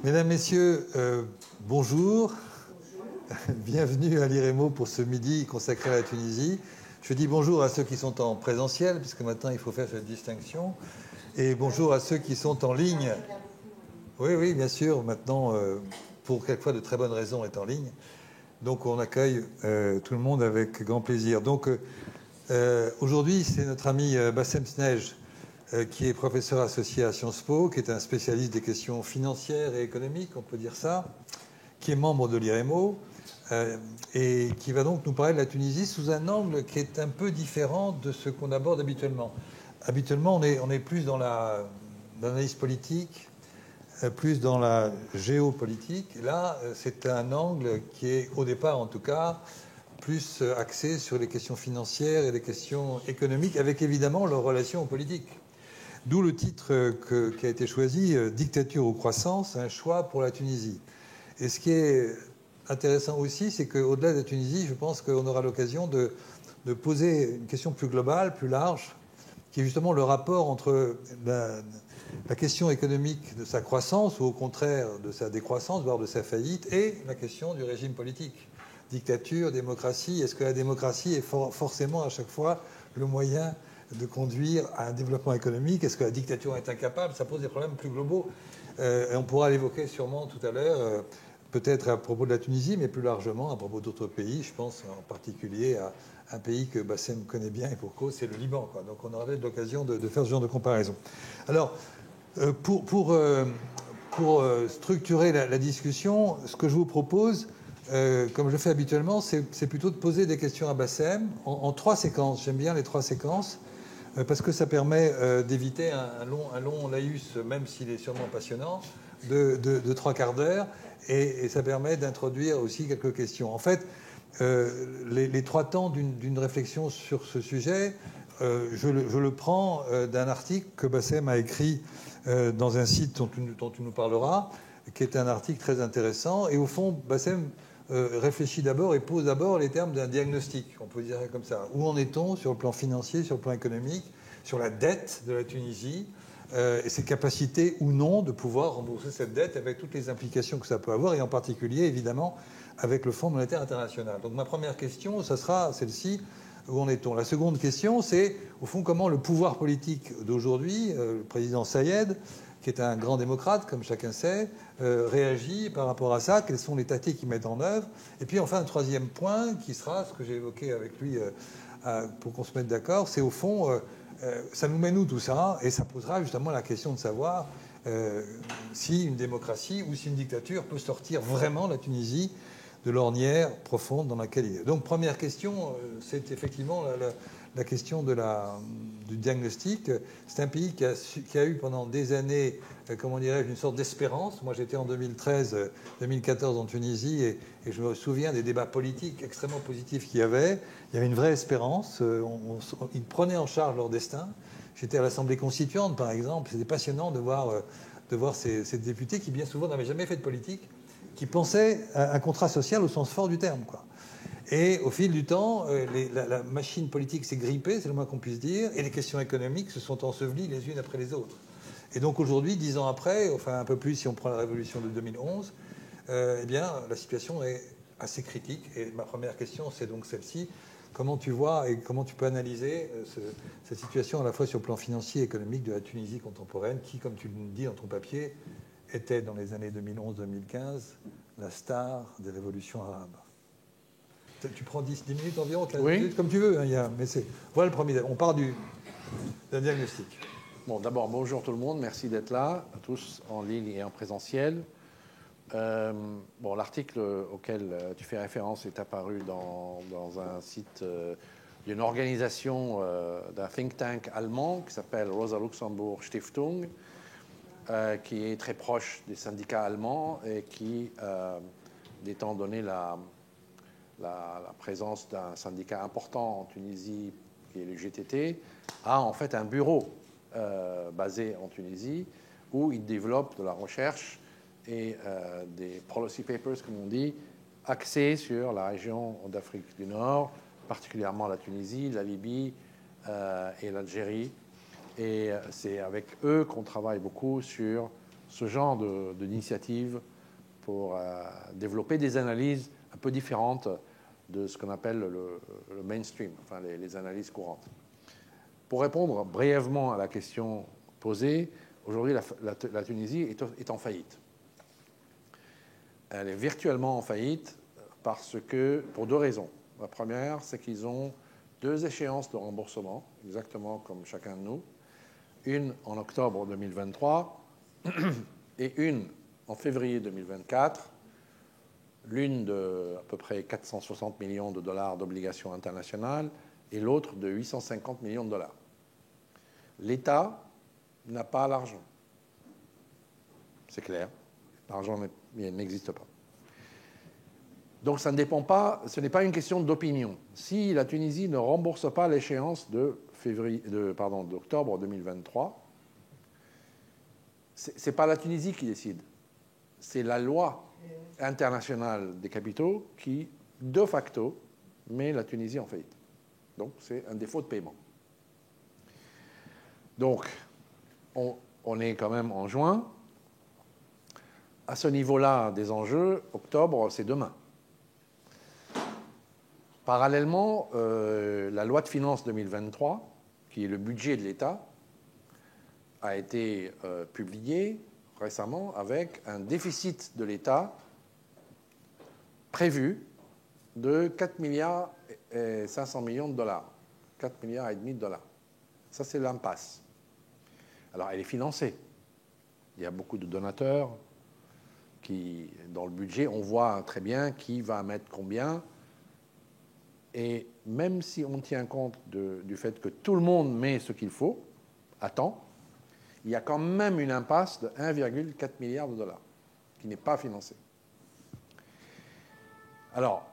Mesdames, Messieurs, bonjour. Bienvenue à l'IREMO pour ce midi consacré à la Tunisie. Je dis bonjour à ceux qui sont en présentiel, puisque maintenant il faut faire cette distinction. Et bonjour à ceux qui sont en ligne. Oui, bien sûr, maintenant, pour quelquefois de très bonnes raisons, est en ligne. Donc on accueille tout le monde avec grand plaisir. Donc aujourd'hui, c'est notre ami Bassem Snej, qui est professeur associé à Sciences Po, qui est un spécialiste des questions financières et économiques, on peut dire ça, qui est membre de l'IREMO, et qui va donc nous parler de la Tunisie sous un angle qui est un peu différent de ce qu'on aborde habituellement. Habituellement, on est plus dans l'analyse politique, plus dans la géopolitique. Là, c'est un angle qui est, au départ en tout cas, plus axé sur les questions financières et les questions économiques, avec évidemment leurs relations politiques. D'où le titre qui a été choisi, Dictature ou croissance, un choix pour la Tunisie. Et ce qui est intéressant aussi, c'est qu'au-delà de la Tunisie, je pense qu'on aura l'occasion de poser une question plus globale, plus large, qui est justement le rapport entre la question économique de sa croissance, ou au contraire de sa décroissance, voire de sa faillite, et la question du régime politique. Dictature, démocratie, est-ce que la démocratie est forcément à chaque fois le moyen de conduire à un développement économique? Est-ce que la dictature est incapable? Ça pose des problèmes plus globaux. Et on pourra l'évoquer sûrement tout à l'heure, peut-être à propos de la Tunisie, mais plus largement à propos d'autres pays. Je pense en particulier à un pays que Bassem connaît bien et pour cause, c'est le Liban, quoi. Donc on aura l'occasion de faire ce genre de comparaison. Alors, pour structurer la discussion, ce que je vous propose, comme je fais habituellement, c'est plutôt de poser des questions à Bassem en trois séquences. J'aime bien les trois séquences parce que ça permet d'éviter un long laïus, même s'il est sûrement passionnant, de trois quarts d'heure, et ça permet d'introduire aussi quelques questions. En fait, les trois temps d'une réflexion sur ce sujet, je le prends d'un article que Bassem a écrit dans un site dont tu nous parleras, qui est un article très intéressant. Et au fond, Bassem réfléchit d'abord et pose d'abord les termes d'un diagnostic, on peut dire comme ça. Où en est-on sur le plan financier, sur le plan économique, sur la dette de la Tunisie, et ses capacités ou non de pouvoir rembourser cette dette avec toutes les implications que ça peut avoir, et en particulier, évidemment, avec le Fonds monétaire international. Donc ma première question, ça sera celle-ci. Où en est-on? La seconde question, c'est, au fond, comment le pouvoir politique d'aujourd'hui, le président Sayed, qui est un grand démocrate, comme chacun sait, réagit par rapport à ça, quelles sont les tactiques qu'il met en œuvre. Et puis enfin, un troisième point, qui sera ce que j'ai évoqué avec lui pour qu'on se mette d'accord, c'est au fond, ça nous mène où tout ça? Et ça posera justement la question de savoir si une démocratie ou si une dictature peut sortir vraiment la Tunisie de l'ornière profonde dans laquelle il est. Donc, première question, c'est effectivement la question du diagnostic. C'est un pays qui a eu pendant des années, comment dirais-je, une sorte d'espérance. Moi, j'étais en 2013-2014 en Tunisie et je me souviens des débats politiques extrêmement positifs qu'il y avait. Il y avait une vraie espérance. Ils prenaient en charge leur destin. J'étais à l'Assemblée constituante, par exemple. C'était passionnant de voir ces députés qui, bien souvent, n'avaient jamais fait de politique, qui pensaient à un contrat social au sens fort du terme, quoi. Et au fil du temps, la machine politique s'est grippée, c'est le moins qu'on puisse dire, et les questions économiques se sont ensevelies les unes après les autres. Et donc aujourd'hui, 10 ans après, enfin un peu plus si on prend la révolution de 2011, eh bien la situation est assez critique. Et ma première question, c'est donc celle-ci. Comment tu vois et comment tu peux analyser cette situation à la fois sur le plan financier et économique de la Tunisie contemporaine, qui, comme tu le dis dans ton papier, était dans les années 2011-2015 la star des révolutions arabes? Tu prends 10 minutes environ, 15 minutes, comme tu veux. Hein, mais voilà le premier. On part d'un diagnostic. Bon, d'abord, bonjour tout le monde. Merci d'être là, tous en ligne et en présentiel. Bon, l'article auquel tu fais référence est apparu dans un site d'une organisation, d'un think tank allemand qui s'appelle Rosa Luxemburg Stiftung, qui est très proche des syndicats allemands et qui, étant donné la présence d'un syndicat important en Tunisie, qui est le GTT, a en fait un bureau basé en Tunisie où il développe de la recherche et des policy papers, comme on dit, axés sur la région d'Afrique du Nord, particulièrement la Tunisie, la Libye et l'Algérie. Et c'est avec eux qu'on travaille beaucoup sur ce genre d'initiative pour développer des analyses un peu différentes de ce qu'on appelle le mainstream, enfin les analyses courantes. Pour répondre brièvement à la question posée, aujourd'hui la Tunisie est en faillite. Elle est virtuellement en faillite pour deux raisons. La première, c'est qu'ils ont deux échéances de remboursement, exactement comme chacun de nous. Une en octobre 2023 et une en février 2024. L'une de à peu près 460 millions de dollars d'obligations internationales et l'autre de 850 millions de dollars. L'État n'a pas l'argent. C'est clair. L'argent n'existe pas. Donc ça ne dépend pas, ce n'est pas une question d'opinion. Si la Tunisie ne rembourse pas l'échéance d'octobre 2023, ce n'est pas la Tunisie qui décide. C'est la loi internationale des capitaux qui, de facto, met la Tunisie en faillite. Donc c'est un défaut de paiement. Donc on est quand même en juin. À ce niveau-là des enjeux, octobre, c'est demain. Parallèlement, la loi de finances 2023, qui est le budget de l'État, a été publiée récemment avec un déficit de l'État prévu de 4 milliards et 500 millions de dollars. 4 milliards et demi de dollars. Ça, c'est l'impasse. Alors, elle est financée. Il y a beaucoup de donateurs qui, dans le budget, on voit très bien qui va mettre combien. Et même si on tient compte du fait que tout le monde met ce qu'il faut, à temps, il y a quand même une impasse de 1,4 milliard de dollars qui n'est pas financée. Alors,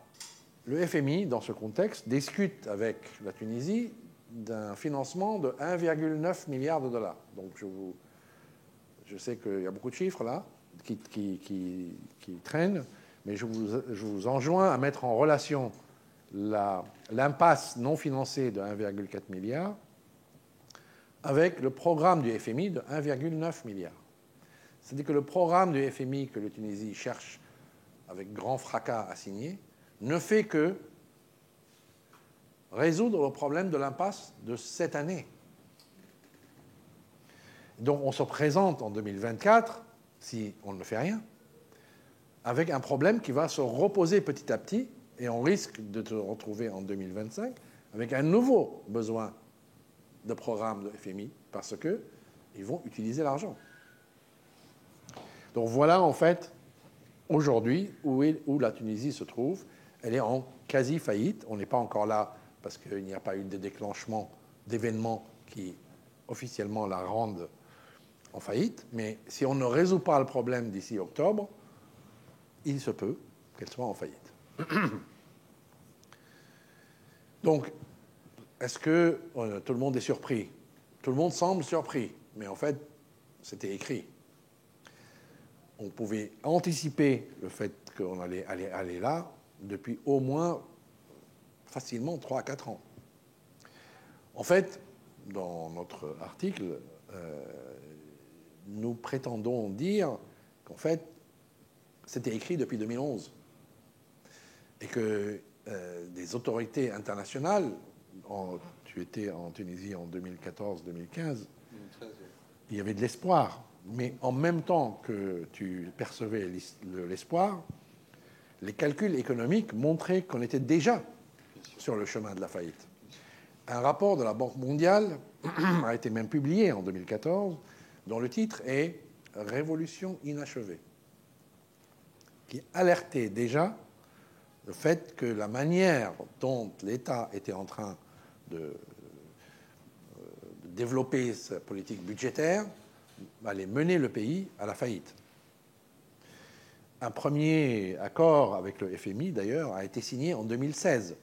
le FMI, dans ce contexte, discute avec la Tunisie d'un financement de 1,9 milliard de dollars. Donc, je sais qu'il y a beaucoup de chiffres là qui traînent, mais je vous enjoins à mettre en relation l'impasse non financée de 1,4 milliard avec le programme du FMI de 1,9 milliard. C'est-à-dire que le programme du FMI que la Tunisie cherche avec grand fracas à signer ne fait que résoudre le problème de l'impasse de cette année. Donc on se présente en 2024, si on ne fait rien, avec un problème qui va se reposer petit à petit et on risque de se retrouver en 2025 avec un nouveau besoin de programme de FMI parce qu'ils vont utiliser l'argent. Donc voilà en fait aujourd'hui où la Tunisie se trouve. Elle est en quasi-faillite. On n'est pas encore là parce qu'il n'y a pas eu de déclenchement d'événements qui officiellement la rendent en faillite. Mais si on ne résout pas le problème d'ici octobre, il se peut qu'elle soit en faillite. Donc, est-ce que tout le monde est surpris? Tout le monde semble surpris, mais en fait, c'était écrit. On pouvait anticiper le fait qu'on allait aller là depuis au moins facilement 3 à 4 ans. En fait, dans notre article, nous prétendons dire qu'en fait, c'était écrit depuis 2011 et que des autorités internationales, tu étais en Tunisie en 2014-2015, il y avait de l'espoir. Mais en même temps que tu percevais l'espoir, les calculs économiques montraient qu'on était déjà sur le chemin de la faillite. Un rapport de la Banque mondiale a été même publié en 2014, dont le titre est « Révolution inachevée », qui alertait déjà le fait que la manière dont l'État était en train de développer sa politique budgétaire allait mener le pays à la faillite. Un premier accord avec le FMI, d'ailleurs, a été signé en 2016.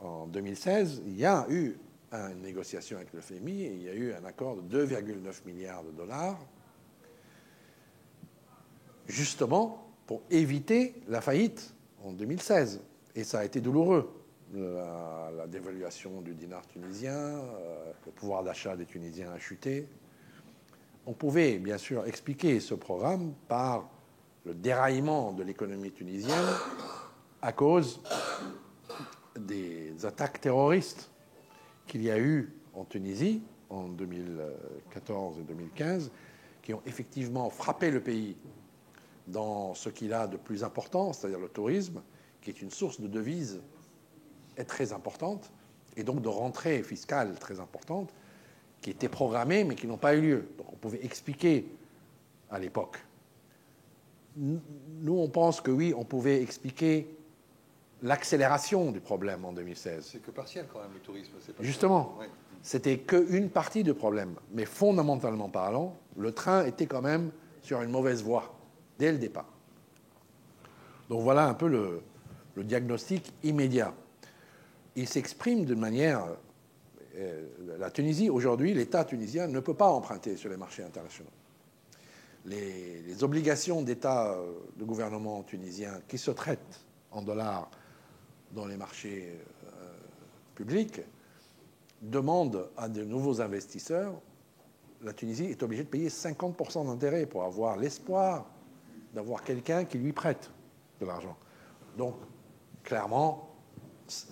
En 2016, il y a eu une négociation avec le FMI et il y a eu un accord de 2,9 milliards de dollars, justement pour éviter la faillite en 2016. Et ça a été douloureux. La dévaluation du dinar tunisien, le pouvoir d'achat des Tunisiens a chuté. on pouvait bien sûr expliquer ce programme par le déraillement de l'économie tunisienne à cause des attaques terroristes qu'il y a eu en Tunisie en 2014 et 2015, qui ont effectivement frappé le pays dans ce qu'il a de plus important, c'est-à-dire le tourisme, qui est une source de devises très importante, et donc de rentrées fiscales très importantes, qui étaient programmées mais qui n'ont pas eu lieu. Donc on pouvait expliquer à l'époque. Nous, on pense que oui, on pouvait expliquer l'accélération du problème en 2016. C'est que partiel quand même, le tourisme. C'est pas Justement, ouais. C'était qu'une partie du problème. Mais fondamentalement parlant, le train était quand même sur une mauvaise voie, dès le départ. Donc voilà un peu le diagnostic immédiat. Il s'exprime de manière... la Tunisie, aujourd'hui, l'État tunisien ne peut pas emprunter sur les marchés internationaux. Les obligations d'État de gouvernement tunisien qui se traitent en dollars dans les marchés publics demandent à de nouveaux investisseurs. La Tunisie est obligée de payer 50% d'intérêt pour avoir l'espoir d'avoir quelqu'un qui lui prête de l'argent. Donc, clairement,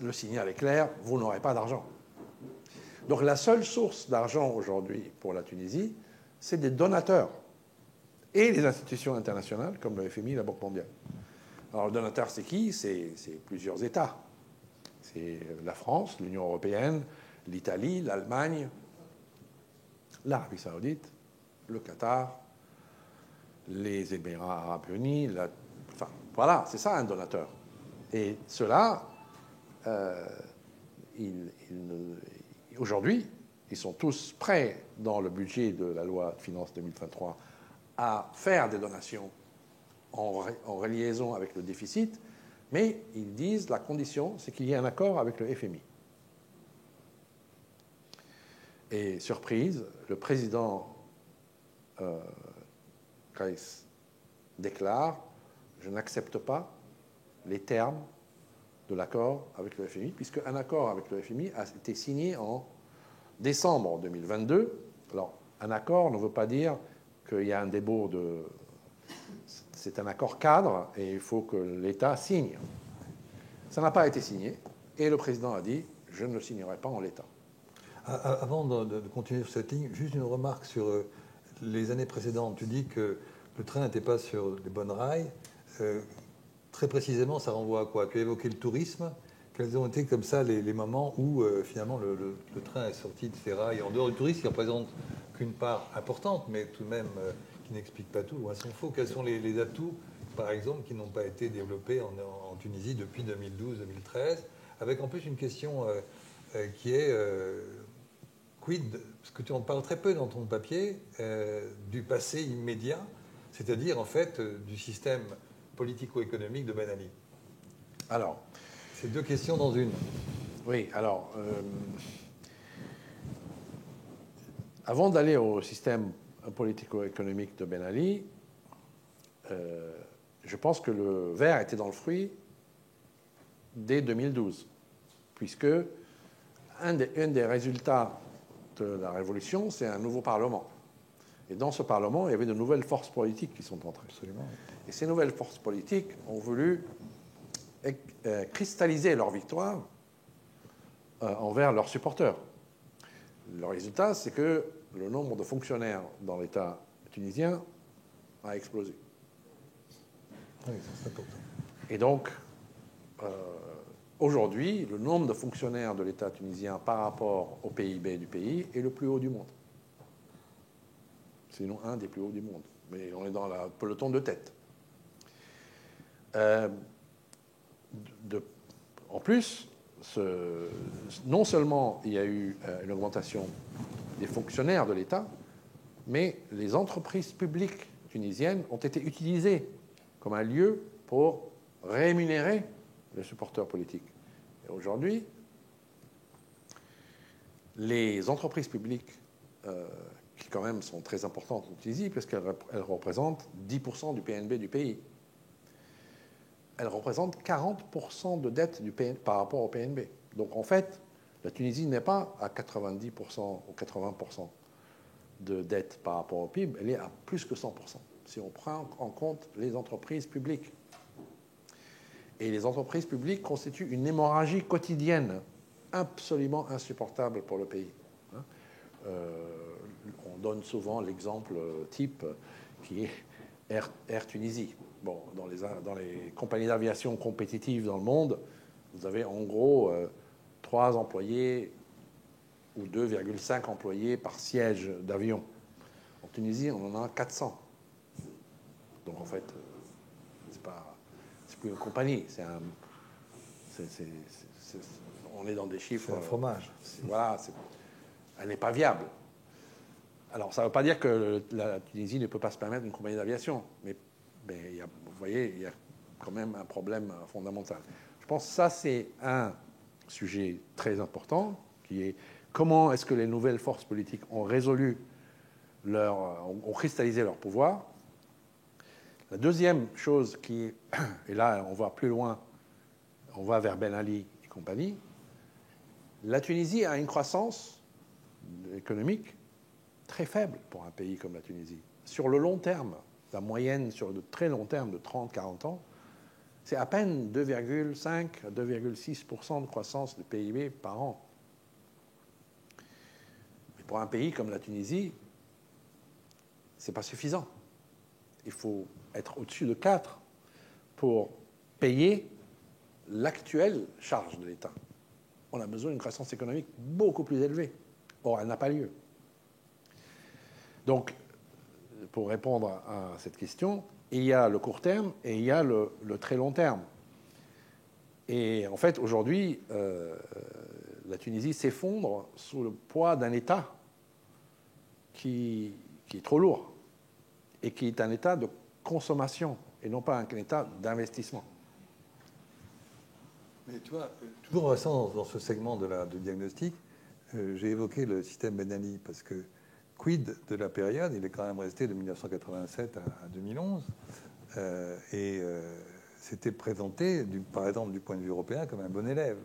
le signal est clair, vous n'aurez pas d'argent. Donc la seule source d'argent aujourd'hui pour la Tunisie, c'est des donateurs et les institutions internationales comme le FMI et la Banque mondiale. Alors le donateur, c'est qui? C'est plusieurs États. C'est la France, l'Union européenne, l'Italie, l'Allemagne, l'Arabie saoudite, le Qatar, les Émirats arabes unis. Enfin, voilà, c'est ça un donateur. Et ceux-là, aujourd'hui, ils sont tous prêts dans le budget de la loi de finances 2023 à faire des donations en liaison avec le déficit, mais ils disent la condition, c'est qu'il y ait un accord avec le FMI. Et surprise, le président Kais déclare « Je n'accepte pas les termes de l'accord avec le FMI, puisque un accord avec le FMI a été signé en décembre 2022. Alors, un accord ne veut pas dire qu'il y a un débord de... C'est un accord cadre et il faut que l'État signe. Ça n'a pas été signé et le président a dit « Je ne le signerai pas en l'état ». Avant de continuer sur cette ligne, juste une remarque sur les années précédentes. Tu dis que le train n'était pas sur les bonnes rails. Très précisément, ça renvoie à quoi? Tu as évoqué le tourisme. Quels ont été comme ça les moments où finalement le train est sorti de ses rails, en dehors du tourisme, qui représente qu'une part importante, mais tout de même qui n'explique pas tout, loin s'en faut. Quels sont les atouts, par exemple, qui n'ont pas été développés en Tunisie depuis 2012-2013, avec en plus une question qui est quid, parce que tu en parles très peu dans ton papier, du passé immédiat, c'est-à-dire en fait du système politico-économique de Ben Ali. Alors, c'est deux questions dans une. Oui, alors, avant d'aller au système politico-économique de Ben Ali, je pense que le verre était dans le fruit dès 2012, puisque un des résultats de la révolution, c'est un nouveau Parlement. Et dans ce Parlement, il y avait de nouvelles forces politiques qui sont entrées. Absolument. Et ces nouvelles forces politiques ont voulu cristalliser leur victoire envers leurs supporters. Le résultat, c'est que le nombre de fonctionnaires dans l'État tunisien a explosé. Oui, c'est important. Et donc, aujourd'hui, le nombre de fonctionnaires de l'État tunisien par rapport au PIB du pays est le plus haut du monde. Sinon, un des plus hauts du monde. Mais on est dans le peloton de tête. En plus, non seulement il y a eu une augmentation des fonctionnaires de l'État, mais les entreprises publiques tunisiennes ont été utilisées comme un lieu pour rémunérer les supporters politiques. Et aujourd'hui, les entreprises publiques, qui quand même sont très importantes en Tunisie, parce qu'elles représentent 10% du PNB du pays, elles représentent 40% de dette du PNB par rapport au PNB. Donc en fait, la Tunisie n'est pas à 90% ou 80% de dette par rapport au PIB, elle est à plus que 100%, si on prend en compte les entreprises publiques. Et les entreprises publiques constituent une hémorragie quotidienne absolument insupportable pour le pays. On donne souvent l'exemple type qui est Air Tunisie. Bon, dans les compagnies d'aviation compétitives dans le monde, vous avez en gros 3 employés ou 2,5 employés par siège d'avion. En Tunisie, on en a 400. Donc en fait, c'est plus une compagnie, on est dans des chiffres. C'est un fromage. Voilà, elle n'est pas viable. Alors, ça ne veut pas dire que la Tunisie ne peut pas se permettre une compagnie d'aviation, mais vous voyez, il y a quand même un problème fondamental. Je pense que ça, c'est un sujet très important, qui est comment est-ce que les nouvelles forces politiques ont ont cristallisé leur pouvoir. La deuxième chose et là, on va plus loin, on va vers Ben Ali et compagnie, la Tunisie a une croissance économique très faible pour un pays comme la Tunisie. Sur le long terme, la moyenne sur de très long terme, de 30-40 ans, c'est à peine 2,5 à 2,6% de croissance de PIB par an. Mais pour un pays comme la Tunisie, ce n'est pas suffisant. Il faut être au-dessus de 4 pour payer l'actuelle charge de l'État. On a besoin d'une croissance économique beaucoup plus élevée. Or, elle n'a pas lieu. Donc, pour répondre à cette question, il y a le court terme et il y a le très long terme. Et en fait, aujourd'hui, la Tunisie s'effondre sous le poids d'un État qui est trop lourd et qui est un État de consommation et non pas un État d'investissement. Mais tu vois, toujours restant dans ce segment de diagnostic, j'ai évoqué le système Ben Ali parce que quid de la période, il est quand même resté de 1987 à 2011 c'était présenté, par exemple du point de vue européen, comme un bon élève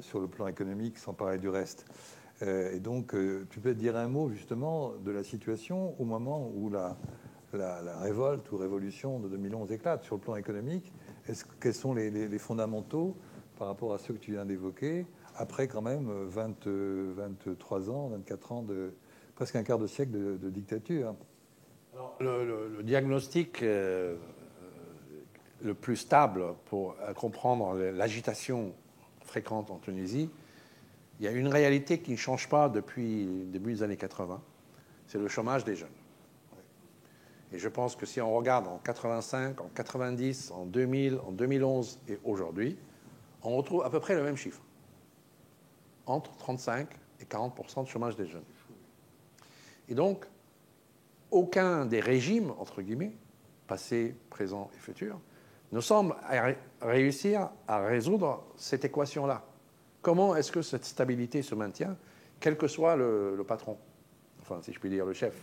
sur le plan économique, sans parler du reste. Et donc, tu peux te dire un mot justement de la situation au moment où la révolte ou révolution de 2011 éclate sur le plan économique. Quels sont les fondamentaux par rapport à ceux que tu viens d'évoquer, après quand même 23 ans, 24 ans, presque un quart de siècle de dictature? Alors, le diagnostic le plus stable pour comprendre l'agitation fréquente en Tunisie, il y a une réalité qui ne change pas depuis le début des années 80, c'est le chômage des jeunes. Et je pense que si on regarde en 85, en 90, en 2000, en 2011 et aujourd'hui, on retrouve à peu près le même chiffre. Entre 35 et 40% de chômage des jeunes. Et donc, aucun des régimes, entre guillemets, passé, présent et futur, ne semble réussir à résoudre cette équation-là. Comment est-ce que cette stabilité se maintient, quel que soit le patron, enfin, si je puis dire, le chef?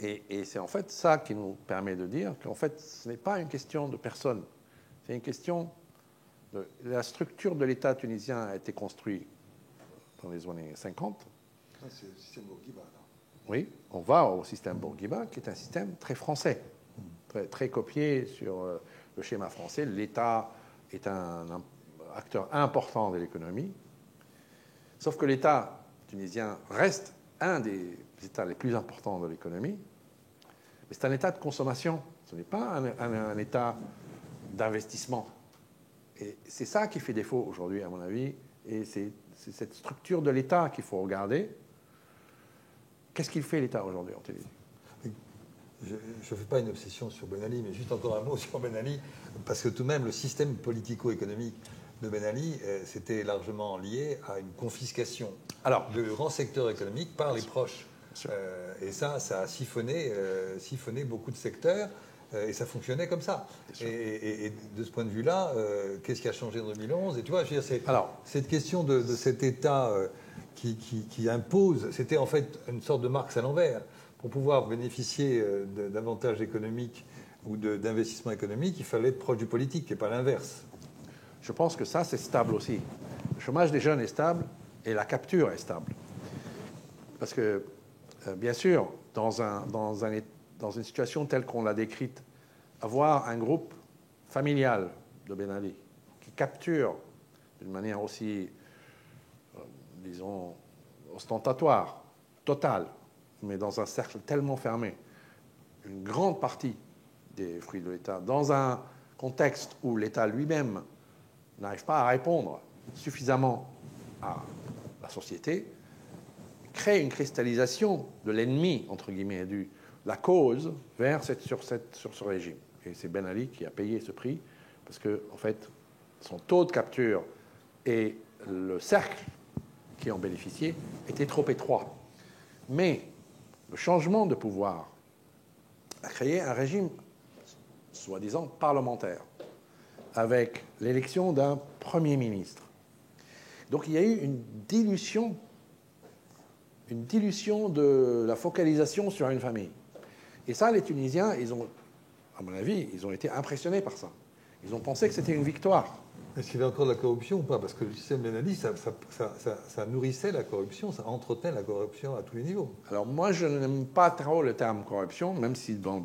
Et c'est en fait ça qui nous permet de dire qu'en fait, ce n'est pas une question de personne. C'est une question de la structure de l'État tunisien a été construite dans les années 50. C'est le système Bourguiba, là. Oui, on va au système Bourguiba, qui est un système très français, très copié sur le schéma français. L'État est un acteur important de l'économie. Sauf que l'État tunisien reste un des États les plus importants de l'économie. Mais c'est un État de consommation. Ce n'est pas un État d'investissement. Et c'est ça qui fait défaut aujourd'hui, à mon avis. Et c'est cette structure de l'État qu'il faut regarder. Qu'est-ce qu'il fait l'État aujourd'hui en Tunisie? Je ne fais pas une obsession sur Ben Ali, mais juste encore un mot sur Ben Ali, parce que tout de même, le système politico-économique de Ben Ali, c'était largement lié à une confiscation de grands secteurs économiques par les proches. Et ça a siphonné beaucoup de secteurs, et ça fonctionnait comme ça. Et de ce point de vue-là, qu'est-ce qui a changé en 2011? Et tu vois, je veux dire, cette question de cet État qui impose, c'était en fait une sorte de Marx à l'envers. Pour pouvoir bénéficier d'avantages économiques ou d'investissements économiques, il fallait être proche du politique, et pas l'inverse. Je pense que ça, c'est stable aussi. Le chômage des jeunes est stable et la capture est stable. Parce que, bien sûr, dans une situation telle qu'on l'a décrite, avoir un groupe familial de Ben Ali qui capture d'une manière aussi, disons, ostentatoire, totale, mais dans un cercle tellement fermé, une grande partie des fruits de l'État, dans un contexte où l'État lui-même n'arrive pas à répondre suffisamment à la société, crée une cristallisation de l'ennemi, entre guillemets, de la cause sur ce régime. Et c'est Ben Ali qui a payé ce prix, parce que, en fait, son taux de capture et le cercle qui en bénéficiait étaient trop étroits. Mais le changement de pouvoir a créé un régime soi-disant parlementaire, avec l'élection d'un Premier ministre. Donc il y a eu une dilution de la focalisation sur une famille. Et ça, les Tunisiens, ils ont, à mon avis, ils ont été impressionnés par ça. Ils ont pensé que c'était une victoire. Est-ce qu'il y avait encore de la corruption ou pas? Parce que le système Ben Ali, ça nourrissait la corruption, ça entretenait la corruption à tous les niveaux. Alors moi, je n'aime pas trop le terme corruption, même si dans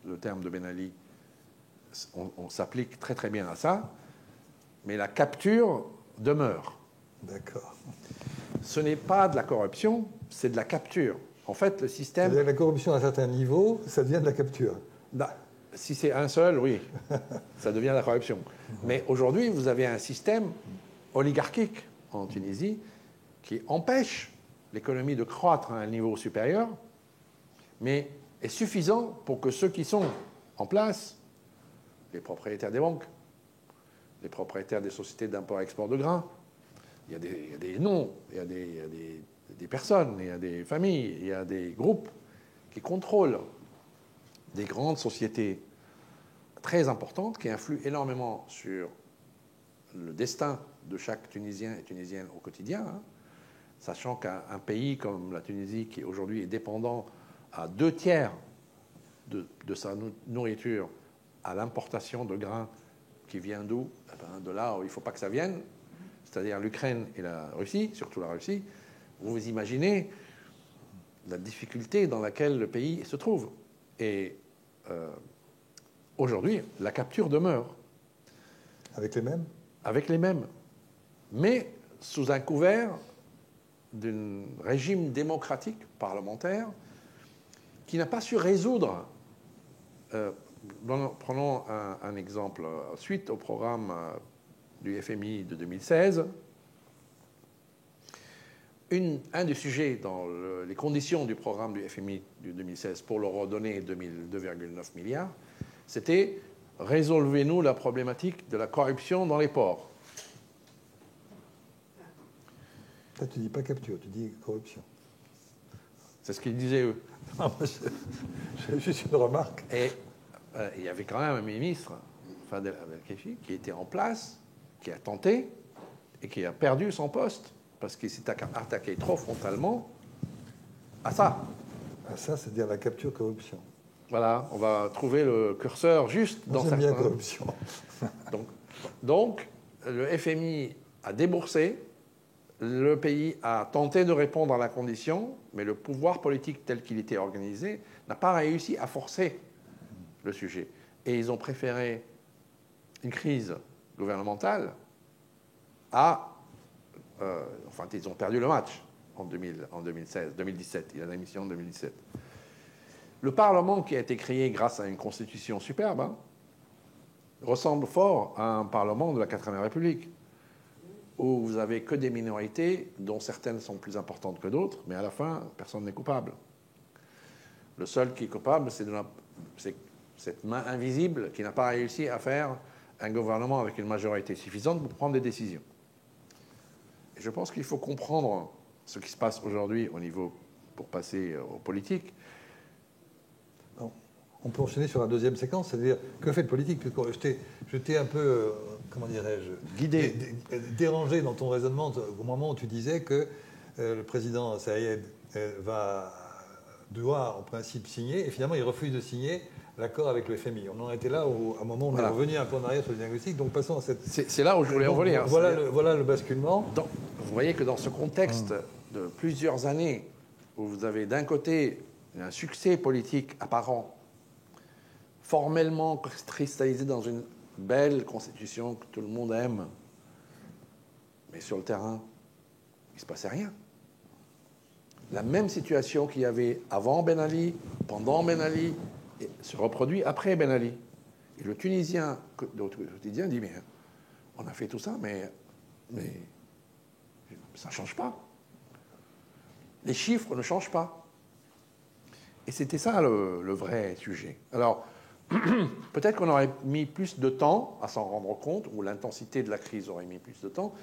le terme de Ben Ali, on s'applique très très bien à ça, mais la capture demeure. D'accord. Ce n'est pas de la corruption, c'est de la capture. En fait, le système... C'est-à-dire que la corruption à un certain niveau, ça devient de la capture. Si c'est un seul, oui, ça devient la corruption. Mais aujourd'hui, vous avez un système oligarchique en Tunisie qui empêche l'économie de croître à un niveau supérieur, mais est suffisant pour que ceux qui sont en place, les propriétaires des banques, les propriétaires des sociétés d'import-export de grains, il y a des noms, il y a des personnes, il y a des familles, il y a des groupes qui contrôlent des grandes sociétés très importantes qui influent énormément sur le destin de chaque Tunisien et Tunisienne au quotidien, hein, sachant qu'un pays comme la Tunisie, qui aujourd'hui est dépendant à 2/3 de sa nourriture à l'importation de grains qui vient d'où? De là où il ne faut pas que ça vienne, c'est-à-dire l'Ukraine et la Russie, surtout la Russie. Vous imaginez la difficulté dans laquelle le pays se trouve. Et aujourd'hui, la capture demeure. Avec les mêmes? Avec les mêmes. Mais sous un couvert d'un régime démocratique, parlementaire, qui n'a pas su résoudre. Prenons un exemple. Suite au programme du FMI de 2016, un des sujets dans les conditions du programme du FMI de 2016 pour leur redonner 2,9 milliards, c'était « Résolvez-nous la problématique de la corruption dans les ports ». Là, tu dis pas capture, tu dis corruption. C'est ce qu'ils disaient, eux. Non, moi, j'ai juste une remarque. Et il y avait quand même un ministre, Fadel Abdelkefi, qui était en place, qui a tenté et qui a perdu son poste parce qu'il s'est attaqué trop frontalement à ça. À ça, c'est-à-dire la capture-corruption. Voilà, on va trouver le curseur juste dans certains... bien corruption. Donc, le FMI a déboursé, le pays a tenté de répondre à la condition, mais le pouvoir politique tel qu'il était organisé n'a pas réussi à forcer le sujet. Et ils ont préféré une crise gouvernementale à... enfin, ils ont perdu le match en 2017. Il a la mission en 2017. Le Parlement qui a été créé grâce à une constitution superbe ressemble fort à un Parlement de la 4e République, où vous n'avez que des minorités, dont certaines sont plus importantes que d'autres, mais à la fin, personne n'est coupable. Le seul qui est coupable, c'est cette main invisible qui n'a pas réussi à faire un gouvernement avec une majorité suffisante pour prendre des décisions. Et je pense qu'il faut comprendre ce qui se passe aujourd'hui au niveau, pour passer aux politiques. On peut enchaîner sur la deuxième séquence, c'est-à-dire que fait le politique? Je t'ai un peu, comment dirais-je, guidé, dérangé dans ton raisonnement au moment où tu disais que le président Saïed doit en principe signer, et finalement il refuse de signer l'accord avec le FMI. On en était là à un moment où on est revenu un peu en arrière sur le diagnostic, donc passons à cette... C'est là où je voulais en revenir. Voilà le basculement. Vous voyez que dans ce contexte de plusieurs années où vous avez d'un côté un succès politique apparent, formellement cristallisé dans une belle constitution que tout le monde aime, mais sur le terrain, il ne se passait rien. La même situation qu'il y avait avant Ben Ali, pendant Ben Ali, et se reproduit après Ben Ali. Et le Tunisien, quotidien, dit, mais on a fait tout ça, mais ça ne change pas. Les chiffres ne changent pas. Et c'était ça le vrai sujet. Alors, peut-être qu'on aurait mis plus de temps à s'en rendre compte, ou l'intensité de la crise aurait mis plus de temps,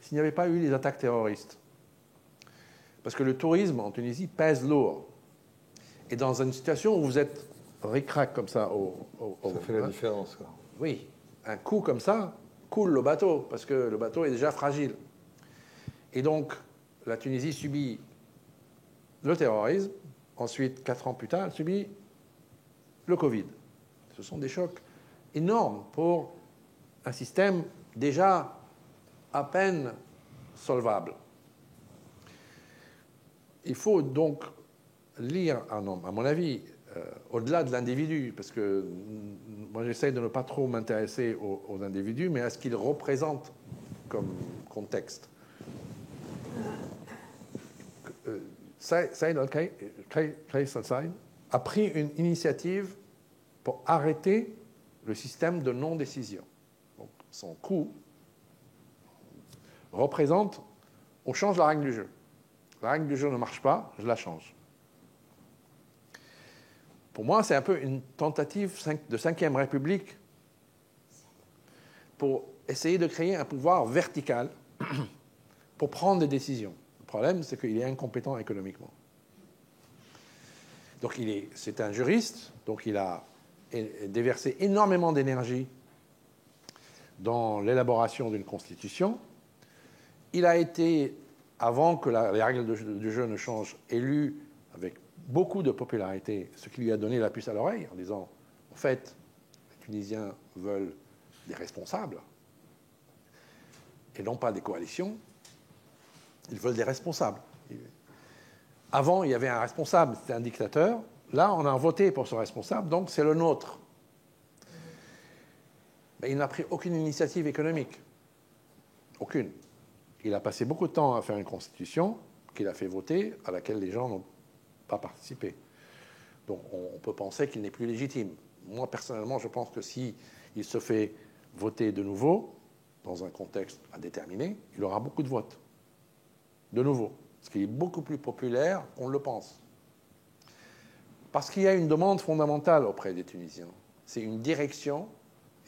s'il n'y avait pas eu les attaques terroristes. Parce que le tourisme en Tunisie pèse lourd. Et dans une situation où vous êtes ric-rac comme ça... ça fait la différence, quoi. Oui, un coup comme ça coule le bateau, parce que le bateau est déjà fragile. Et donc, la Tunisie subit le terrorisme. Ensuite, 4 ans plus tard, elle subit le Covid. Ce sont des chocs énormes pour un système déjà à peine solvable. Il faut donc lire, à mon avis, au-delà de l'individu, parce que moi j'essaie de ne pas trop m'intéresser aux individus, mais à ce qu'ils représentent comme contexte. Saïd al-Saïd a pris une initiative pour arrêter le système de non-décision. Donc, son coup représente, on change la règle du jeu. La règle du jeu ne marche pas, je la change. Pour moi, c'est un peu une tentative de 5e République pour essayer de créer un pouvoir vertical pour prendre des décisions. Le problème, c'est qu'il est incompétent économiquement. Donc, c'est un juriste, donc il a déversé énormément d'énergie dans l'élaboration d'une constitution. Il a été, avant que les règles du jeu ne changent, élu avec beaucoup de popularité, ce qui lui a donné la puce à l'oreille, en disant, en fait, les Tunisiens veulent des responsables, et non pas des coalitions, ils veulent des responsables. Avant, il y avait un responsable, c'était un dictateur. Là, on a voté pour ce responsable, donc c'est le nôtre. Mais il n'a pris aucune initiative économique. Aucune. Il a passé beaucoup de temps à faire une constitution qu'il a fait voter, à laquelle les gens n'ont pas participé. Donc on peut penser qu'il n'est plus légitime. Moi, personnellement, je pense que s'il se fait voter de nouveau, dans un contexte à déterminer, il aura beaucoup de votes. De nouveau. Parce qu'il est beaucoup plus populaire qu'on le pense. Parce qu'il y a une demande fondamentale auprès des Tunisiens. C'est une direction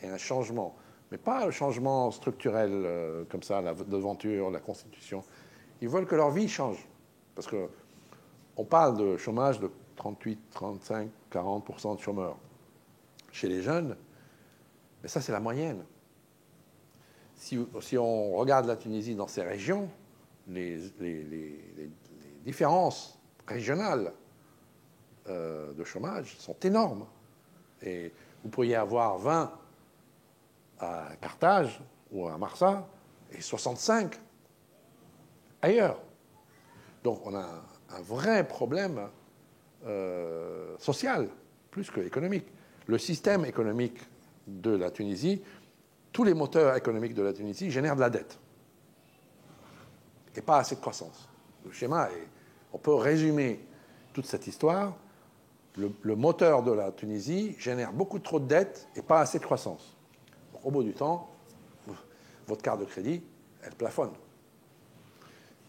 et un changement. Mais pas un changement structurel comme ça, la devanture, la constitution. Ils veulent que leur vie change. Parce qu'on parle de chômage de 38, 35, 40% de chômeurs chez les jeunes. Mais ça, c'est la moyenne. Si on regarde la Tunisie dans ces régions, les différences régionales de chômage sont énormes. Et vous pourriez avoir 20 à Carthage ou à Marsa et 65 ailleurs. Donc on a un vrai problème social, plus que économique. Le système économique de la Tunisie, tous les moteurs économiques de la Tunisie génèrent de la dette. Et pas assez de croissance. Le schéma est... On peut résumer toute cette histoire. Le moteur de la Tunisie génère beaucoup trop de dettes et pas assez de croissance. Donc, au bout du temps, votre carte de crédit, elle plafonne.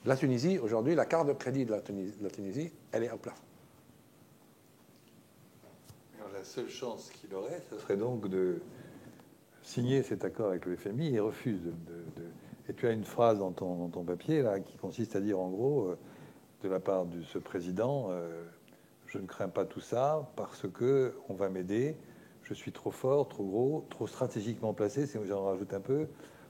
La Tunisie, aujourd'hui, la carte de crédit de la Tunisie, elle est au plafond. Alors, la seule chance qu'il aurait, ce serait donc de signer cet accord avec le FMI. Il refuse Et tu as une phrase dans ton papier là, qui consiste à dire en gros, de la part de ce président, je ne crains pas tout ça parce qu'on va m'aider, je suis trop fort, trop gros, trop stratégiquement placé, si j'en rajoute un peu,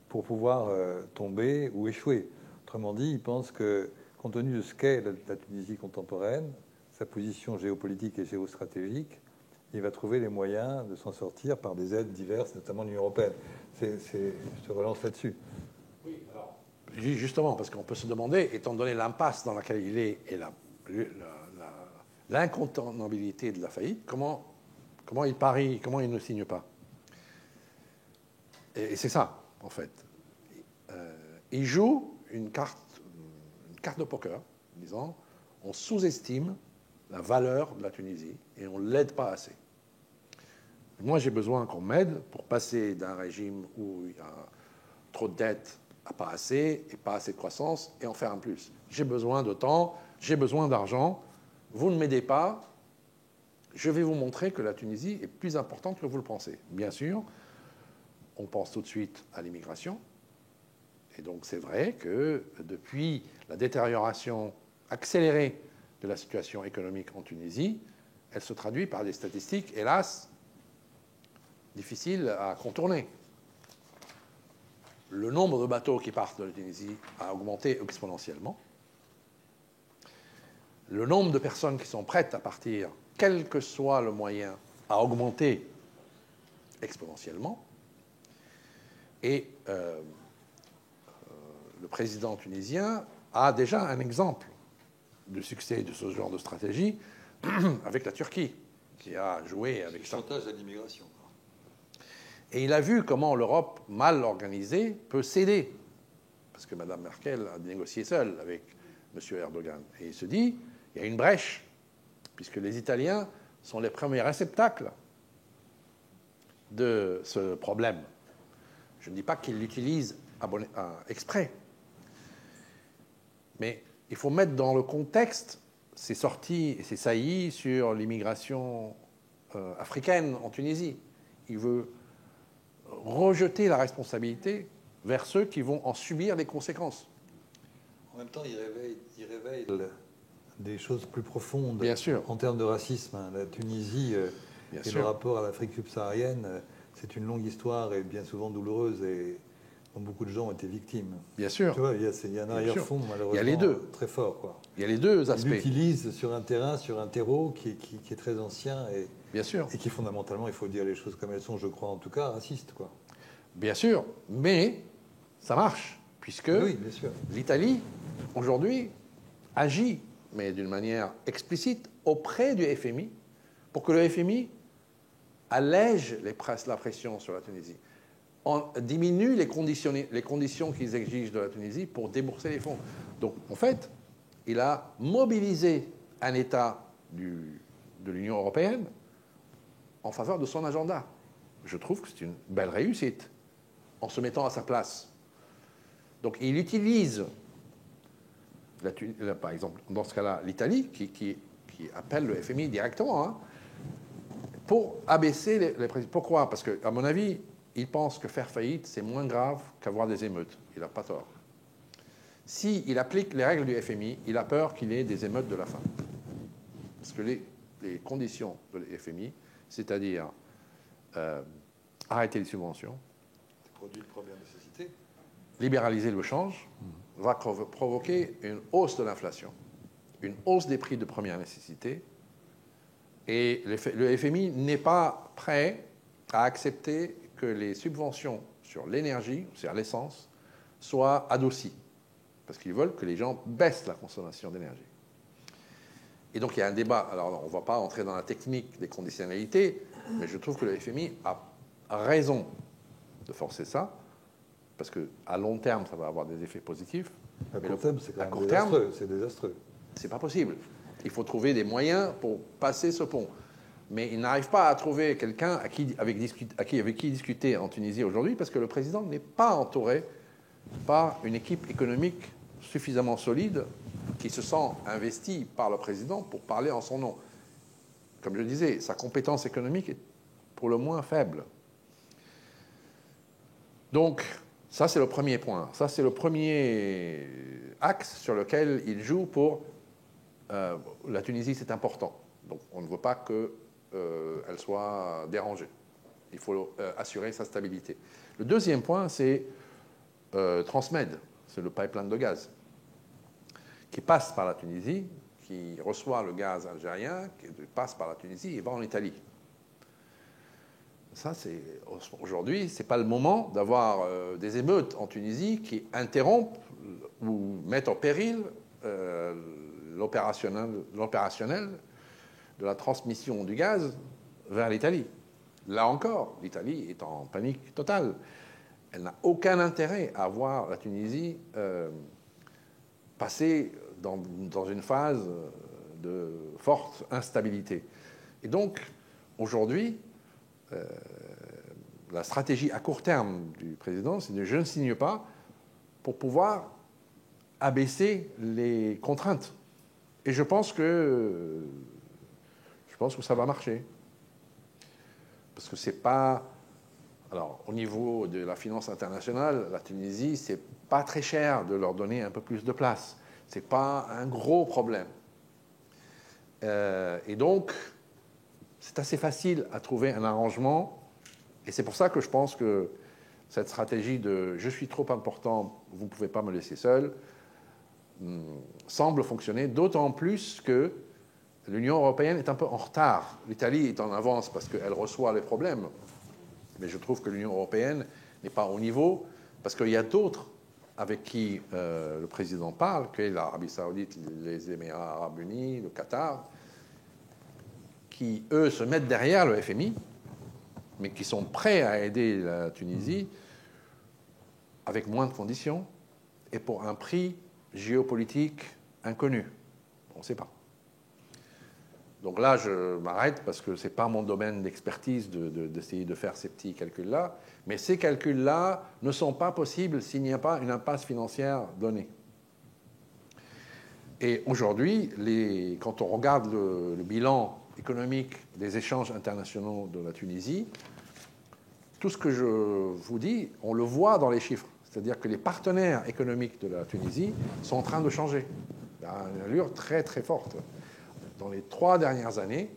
pour pouvoir tomber ou échouer. Autrement dit, il pense que, compte tenu de ce qu'est la Tunisie contemporaine, sa position géopolitique et géostratégique, il va trouver les moyens de s'en sortir par des aides diverses, notamment l'Union européenne. Je te relance là-dessus. Oui, alors, justement, parce qu'on peut se demander, étant donné l'impasse dans laquelle il est et la l'incontournabilité de la faillite, comment il parie, comment il ne signe pas. Et c'est ça, en fait. Il joue une carte de poker, en disant on sous-estime la valeur de la Tunisie et on ne l'aide pas assez. Moi, j'ai besoin qu'on m'aide pour passer d'un régime où il y a trop de dettes à pas assez et pas assez de croissance et en faire un plus. J'ai besoin de temps, j'ai besoin d'argent. Vous ne m'aidez pas, je vais vous montrer que la Tunisie est plus importante que vous le pensez. Bien sûr, on pense tout de suite à l'immigration. Et donc, c'est vrai que depuis la détérioration accélérée de la situation économique en Tunisie, elle se traduit par des statistiques, hélas, difficiles à contourner. Le nombre de bateaux qui partent de la Tunisie a augmenté exponentiellement. Le nombre de personnes qui sont prêtes à partir, quel que soit le moyen, a augmenté exponentiellement. Et le président tunisien a déjà un exemple de succès de ce genre de stratégie avec la Turquie, qui a joué avec ça. Chantage à l'immigration. Et il a vu comment l'Europe, mal organisée, peut céder. Parce que Mme Merkel a négocié seule avec M. Erdogan. Et il se dit, il y a une brèche, puisque les Italiens sont les premiers réceptacles de ce problème. Je ne dis pas qu'ils l'utilisent exprès. Mais il faut mettre dans le contexte ces sorties et ces saillies sur l'immigration africaine en Tunisie. Il veut rejeter la responsabilité vers ceux qui vont en subir les conséquences. En même temps, il réveille des choses plus profondes. Bien sûr. En termes de racisme. La Tunisie et le rapport à l'Afrique subsaharienne, c'est une longue histoire et bien souvent douloureuse et dont beaucoup de gens ont été victimes. Bien sûr. Tu vois, il y a un arrière-fond malheureusement il y a les deux. Très fort. Quoi. Il y a les deux aspects. Il l'utilise sur un terrain, sur un terreau qui est très ancien et, bien sûr. Et qui fondamentalement, il faut dire les choses comme elles sont, je crois en tout cas, raciste. Quoi. Bien sûr, mais ça marche, puisque oui, bien sûr. L'Italie, aujourd'hui, agit, mais d'une manière explicite, auprès du FMI, pour que le FMI allège la pression sur la Tunisie, diminue les conditions qu'ils exigent de la Tunisie pour débourser les fonds. Donc, en fait, il a mobilisé un État de l'Union européenne en faveur de son agenda. Je trouve que c'est une belle réussite, en se mettant à sa place. Donc, il utilise, par exemple, dans ce cas-là, l'Italie, qui appelle le FMI directement, hein, pour abaisser les prix. Pourquoi? Parce qu'à mon avis, il pense que faire faillite, c'est moins grave qu'avoir des émeutes. Il n'a pas tort. S'il applique les règles du FMI, il a peur qu'il y ait des émeutes de la faim. Parce que les conditions de l'FMI, c'est-à-dire arrêter les subventions, les produits de première nécessité, libéraliser le change, va provoquer une hausse de l'inflation, une hausse des prix de première nécessité. Et le FMI n'est pas prêt à accepter que les subventions sur l'énergie, c'est-à-dire l'essence, soient adoucies. Parce qu'ils veulent que les gens baissent la consommation d'énergie. Et donc il y a un débat. Alors on ne va pas entrer dans la technique des conditionnalités, mais je trouve que le FMI a raison de forcer ça, parce qu'à long terme, ça va avoir des effets positifs. À court terme, c'est quand même désastreux. C'est désastreux. C'est pas possible. Il faut trouver des moyens pour passer ce pont. Mais il n'arrive pas à trouver quelqu'un avec qui discuter en Tunisie aujourd'hui, parce que le président n'est pas entouré par une équipe économique suffisamment solide qui se sent investie par le président pour parler en son nom. Comme je disais, sa compétence économique est pour le moins faible. Donc, ça c'est le premier point. Ça c'est le premier axe sur lequel il joue pour... la Tunisie, c'est important. Donc, on ne veut pas qu'elle soit dérangée. Il faut assurer sa stabilité. Le deuxième point, c'est Transmed. C'est le pipeline de gaz qui passe par la Tunisie, qui reçoit le gaz algérien, qui passe par la Tunisie et va en Italie. Ça, aujourd'hui, ce n'est pas le moment d'avoir des émeutes en Tunisie qui interrompent ou mettent en péril l'opérationnel de la transmission du gaz vers l'Italie. Là encore, l'Italie est en panique totale. Elle n'a aucun intérêt à voir la Tunisie passer dans une phase de forte instabilité. Et donc, aujourd'hui, la stratégie à court terme du président, c'est de je ne signe pas pour pouvoir abaisser les contraintes. Et je pense que ça va marcher. Parce que c'est pas... Alors, au niveau de la finance internationale, la Tunisie, c'est pas très cher de leur donner un peu plus de place. C'est pas un gros problème. Et donc, c'est assez facile à trouver un arrangement. Et c'est pour ça que je pense que cette stratégie de « je suis trop important, vous ne pouvez pas me laisser seul » semble fonctionner, d'autant plus que l'Union européenne est un peu en retard. L'Italie est en avance parce qu'elle reçoit les problèmes. Mais je trouve que l'Union européenne n'est pas au niveau, parce qu'il y a d'autres avec qui le président parle, que l'Arabie saoudite, les Émirats arabes unis, le Qatar, qui, eux, se mettent derrière le FMI, mais qui sont prêts à aider la Tunisie avec moins de conditions et pour un prix géopolitique inconnu. On ne sait pas. Donc là, je m'arrête parce que ce n'est pas mon domaine d'expertise d'essayer de faire ces petits calculs-là. Mais ces calculs-là ne sont pas possibles s'il n'y a pas une impasse financière donnée. Et aujourd'hui, quand on regarde le bilan économique des échanges internationaux de la Tunisie, tout ce que je vous dis, on le voit dans les chiffres. C'est-à-dire que les partenaires économiques de la Tunisie sont en train de changer. Il y a une allure très très forte. Dans les 3 dernières années,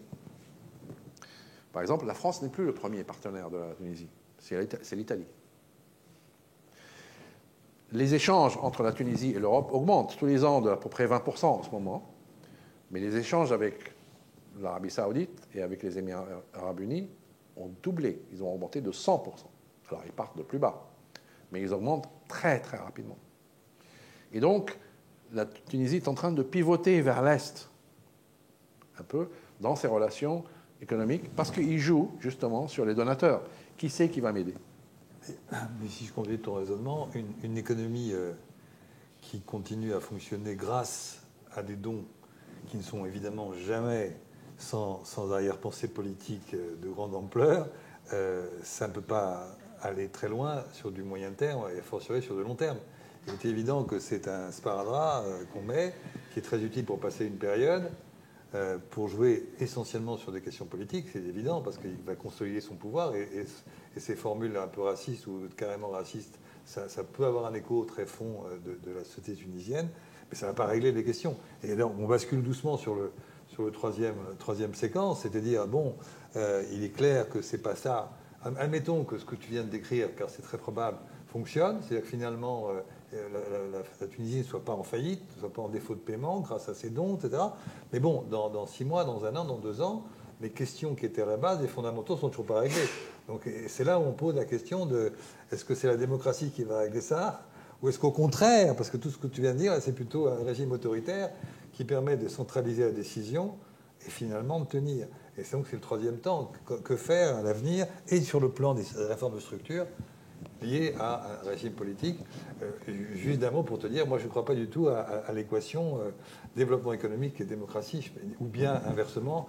par exemple, la France n'est plus le premier partenaire de la Tunisie, c'est l'Italie. Les échanges entre la Tunisie et l'Europe augmentent tous les ans d'à peu près 20% en ce moment, mais les échanges avec l'Arabie saoudite et avec les Émirats arabes unis ont doublé, ils ont augmenté de 100%. Alors ils partent de plus bas, mais ils augmentent très très rapidement. Et donc, la Tunisie est en train de pivoter vers l'Est, un peu, dans ses relations économiques, parce qu'il joue justement sur les donateurs. Qui c'est qui va m'aider? Mais si je complète ton raisonnement, une économie qui continue à fonctionner grâce à des dons qui ne sont évidemment jamais sans arrière-pensée politique de grande ampleur, ça ne peut pas aller très loin sur du moyen terme et a fortiori sur de long terme. Il est évident que c'est un sparadrap qu'on met, qui est très utile pour passer une période, pour jouer essentiellement sur des questions politiques, c'est évident, parce qu'il va consolider son pouvoir, et ces formules un peu racistes ou carrément racistes, ça peut avoir un écho très fond de la société tunisienne, mais ça ne va pas régler les questions. Et là, on bascule doucement sur le troisième séquence, c'est-à-dire, bon, il est clair que c'est pas ça. Admettons que ce que tu viens de décrire, car c'est très probable, fonctionne, c'est-à-dire que finalement, la Tunisie ne soit pas en faillite, ne soit pas en défaut de paiement grâce à ses dons, etc. Mais bon, dans 6 mois, dans 1 an, dans 2 ans, les questions qui étaient à la base, les fondamentaux ne sont toujours pas réglés. Donc c'est là où on pose la question de est-ce que c'est la démocratie qui va régler ça, ou est-ce qu'au contraire, parce que tout ce que tu viens de dire, c'est plutôt un régime autoritaire qui permet de centraliser la décision et finalement de tenir. Et donc c'est le troisième temps. Que faire à l'avenir, et sur le plan des réformes de structure liées à un régime politique. Juste d'un mot pour te dire, moi je ne crois pas du tout à l'équation développement économique et démocratie, ou bien inversement,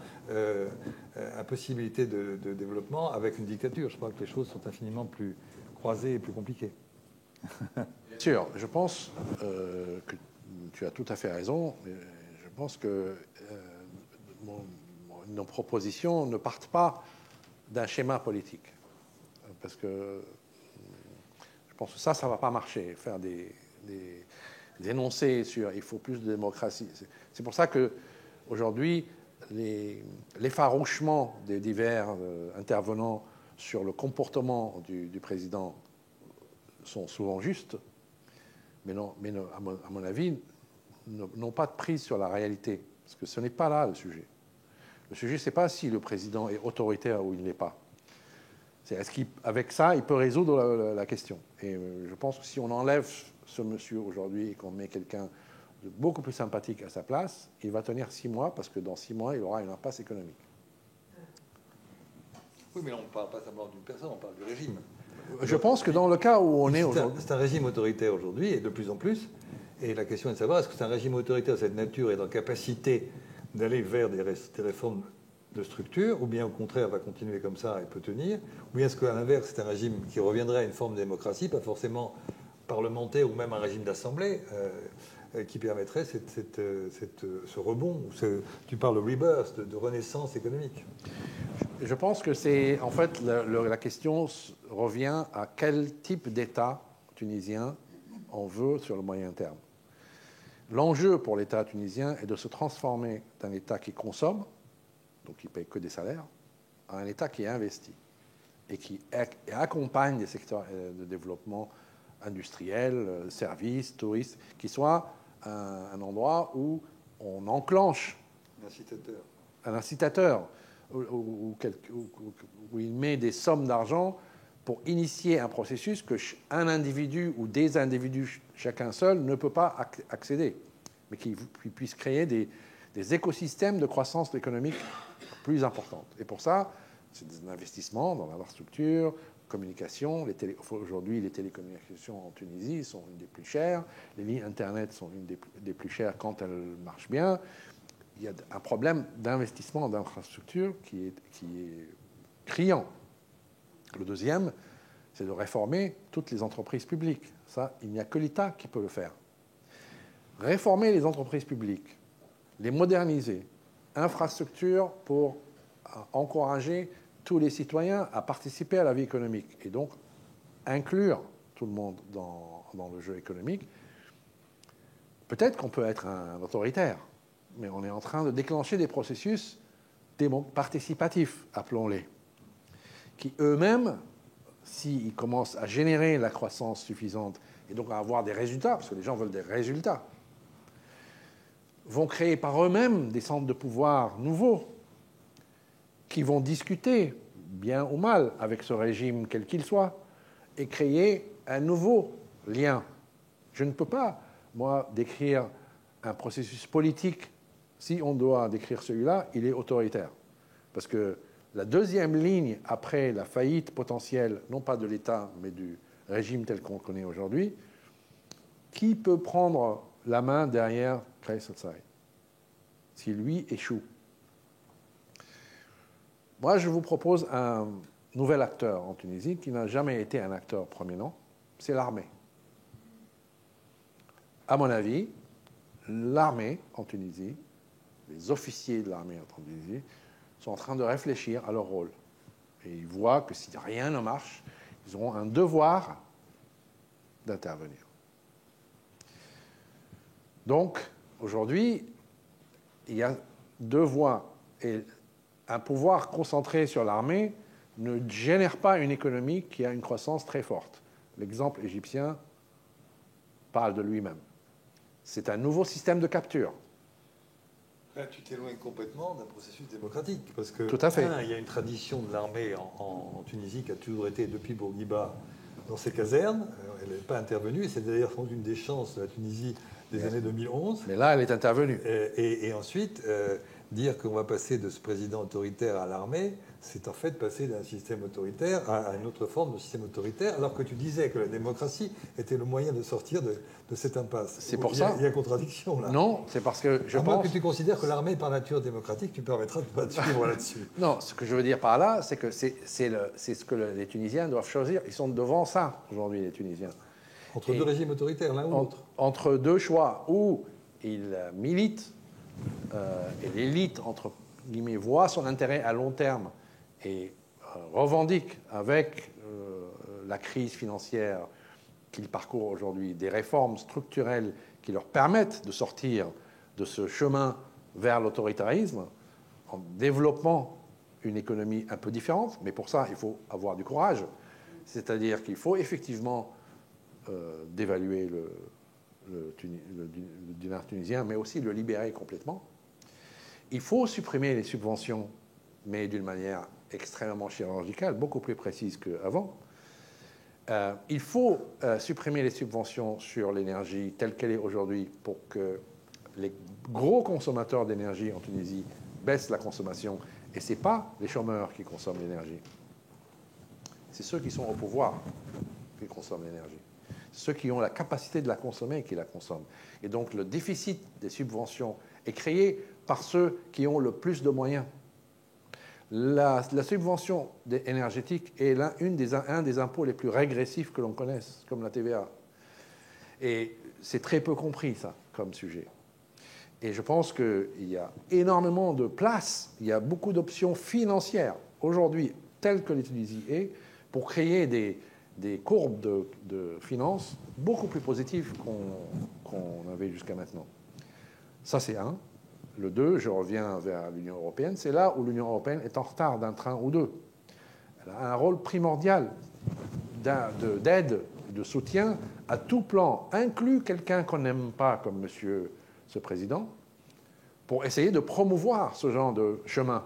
impossibilité de développement avec une dictature. Je crois que les choses sont infiniment plus croisées et plus compliquées. Bien sûr, je pense que tu as tout à fait raison. Je pense que nos propositions ne partent pas d'un schéma politique. Parce que je pense que ça ne va pas marcher. Faire des énoncés sur il faut plus de démocratie. C'est pour ça qu'aujourd'hui, l'effarouchement des divers intervenants sur le comportement du président sont souvent justes, mais à mon avis, n'ont pas de prise sur la réalité. Parce que ce n'est pas là le sujet. Le sujet, ce n'est pas si le président est autoritaire ou il ne l'est pas. C'est est-ce qu'avec ça, il peut résoudre la question. Et je pense que si on enlève ce monsieur aujourd'hui et qu'on met quelqu'un beaucoup plus sympathique à sa place, il va tenir 6 mois, parce que dans 6 mois, il aura une impasse économique. Oui, mais on ne parle pas simplement d'une personne, on parle du régime. Je pense que dans le cas où on est aujourd'hui... C'est un régime autoritaire aujourd'hui, et de plus en plus. Et la question est de savoir, est-ce que c'est un régime autoritaire de cette nature et dans la capacité d'aller vers des réformes de structure, ou bien au contraire va continuer comme ça et peut tenir, ou bien est-ce qu'à l'inverse, c'est un régime qui reviendrait à une forme de démocratie, pas forcément parlementaire ou même un régime d'assemblée, qui permettrait ce rebond, tu parles de rebirth, de renaissance économique. Je pense que c'est, en fait, la question revient à quel type d'État tunisien on veut sur le moyen terme. L'enjeu pour l'État tunisien est de se transformer d'un État qui consomme, donc qui ne paye que des salaires, à un État qui investit et qui accompagne des secteurs de développement industriel, services, touristes, qui soit un endroit où on enclenche un incitateur, où il met des sommes d'argent pour initier un processus que un individu ou des individus, chacun seul, ne peut pas accéder, mais qui puisse créer des écosystèmes de croissance économique plus importante. Et pour ça, c'est des investissements dans l'infrastructure, communication. Aujourd'hui, les télécommunications en Tunisie sont une des plus chères. Les lignes Internet sont une des plus chères quand elles marchent bien. Il y a un problème d'investissement d'infrastructure qui est criant. Le deuxième, c'est de réformer toutes les entreprises publiques. Ça, il n'y a que l'État qui peut le faire. Réformer les entreprises publiques, les moderniser, infrastructure pour encourager tous les citoyens à participer à la vie économique et donc inclure tout le monde dans le jeu économique. Peut-être qu'on peut être un autoritaire, mais on est en train de déclencher des processus participatifs, appelons-les, qui eux-mêmes, s'ils commencent à générer la croissance suffisante et donc à avoir des résultats, parce que les gens veulent des résultats, vont créer par eux-mêmes des centres de pouvoir nouveaux qui vont discuter, bien ou mal, avec ce régime quel qu'il soit, et créer un nouveau lien. Je ne peux pas, moi, décrire un processus politique. Si on doit décrire celui-là, il est autoritaire. Parce que la deuxième ligne après la faillite potentielle, non pas de l'État, mais du régime tel qu'on le connaît aujourd'hui, qui peut prendre la main derrière Kais Saied si lui échoue? Moi, je vous propose un nouvel acteur en Tunisie qui n'a jamais été un acteur prominent, c'est l'armée. À mon avis, l'armée en Tunisie, les officiers de l'armée en Tunisie, sont en train de réfléchir à leur rôle. Et ils voient que si rien ne marche, ils auront un devoir d'intervenir. Donc, aujourd'hui, il y a deux voies. Et un pouvoir concentré sur l'armée ne génère pas une économie qui a une croissance très forte. L'exemple égyptien parle de lui-même. C'est un nouveau système de capture. Là, tu t'éloignes complètement d'un processus démocratique. Parce que, tout à fait. Il y a une tradition de l'armée en Tunisie qui a toujours été, depuis Bourguiba, dans ses casernes. Elle n'est pas intervenue, et c'est d'ailleurs sans une des chances de la Tunisie des années 2011. Mais là, elle est intervenue. Et ensuite, dire qu'on va passer de ce président autoritaire à l'armée, c'est en fait passer d'un système autoritaire à une autre forme de système autoritaire, alors que tu disais que la démocratie était le moyen de sortir de cette impasse. C'est pour ça. Il y a contradiction là. Non, c'est parce que je pense... Moi que tu considères que l'armée est par nature démocratique, tu permettras de ne pas te suivre là-dessus. Non, ce que je veux dire par là, c'est que c'est ce que les Tunisiens doivent choisir. Ils sont devant ça aujourd'hui, les Tunisiens. Entre deux régimes autoritaires, l'un ou l'autre. Entre deux choix, où ils militent, et l'élite, entre guillemets, voit son intérêt à long terme et revendique avec la crise financière qu'ils parcourent aujourd'hui des réformes structurelles qui leur permettent de sortir de ce chemin vers l'autoritarisme en développant une économie un peu différente. Mais pour ça, il faut avoir du courage. C'est-à-dire qu'il faut effectivement dévaluer le dinar tunisien, mais aussi le libérer complètement. Il faut supprimer les subventions, mais d'une manière extrêmement chirurgicale, beaucoup plus précise qu'avant. Il faut supprimer les subventions sur l'énergie telle qu'elle est aujourd'hui pour que les gros consommateurs d'énergie en Tunisie baissent la consommation. Et ce n'est pas les chômeurs qui consomment l'énergie. C'est ceux qui sont au pouvoir qui consomment l'énergie. Ceux qui ont la capacité de la consommer qui la consomment. Et donc le déficit des subventions est créé par ceux qui ont le plus de moyens. La subvention énergétique est un des impôts les plus régressifs que l'on connaisse, comme la TVA. Et c'est très peu compris, ça, comme sujet. Et je pense qu'il y a énormément de place, il y a beaucoup d'options financières, aujourd'hui, telles que la Tunisie est, pour créer des courbes de finances beaucoup plus positives qu'on avait jusqu'à maintenant. Ça, c'est un. Le 2, je reviens vers l'Union européenne, c'est là où l'Union européenne est en retard d'un train ou deux. Elle a un rôle primordial d'aide, de soutien à tout plan, inclus quelqu'un qu'on n'aime pas comme monsieur ce président, pour essayer de promouvoir ce genre de chemin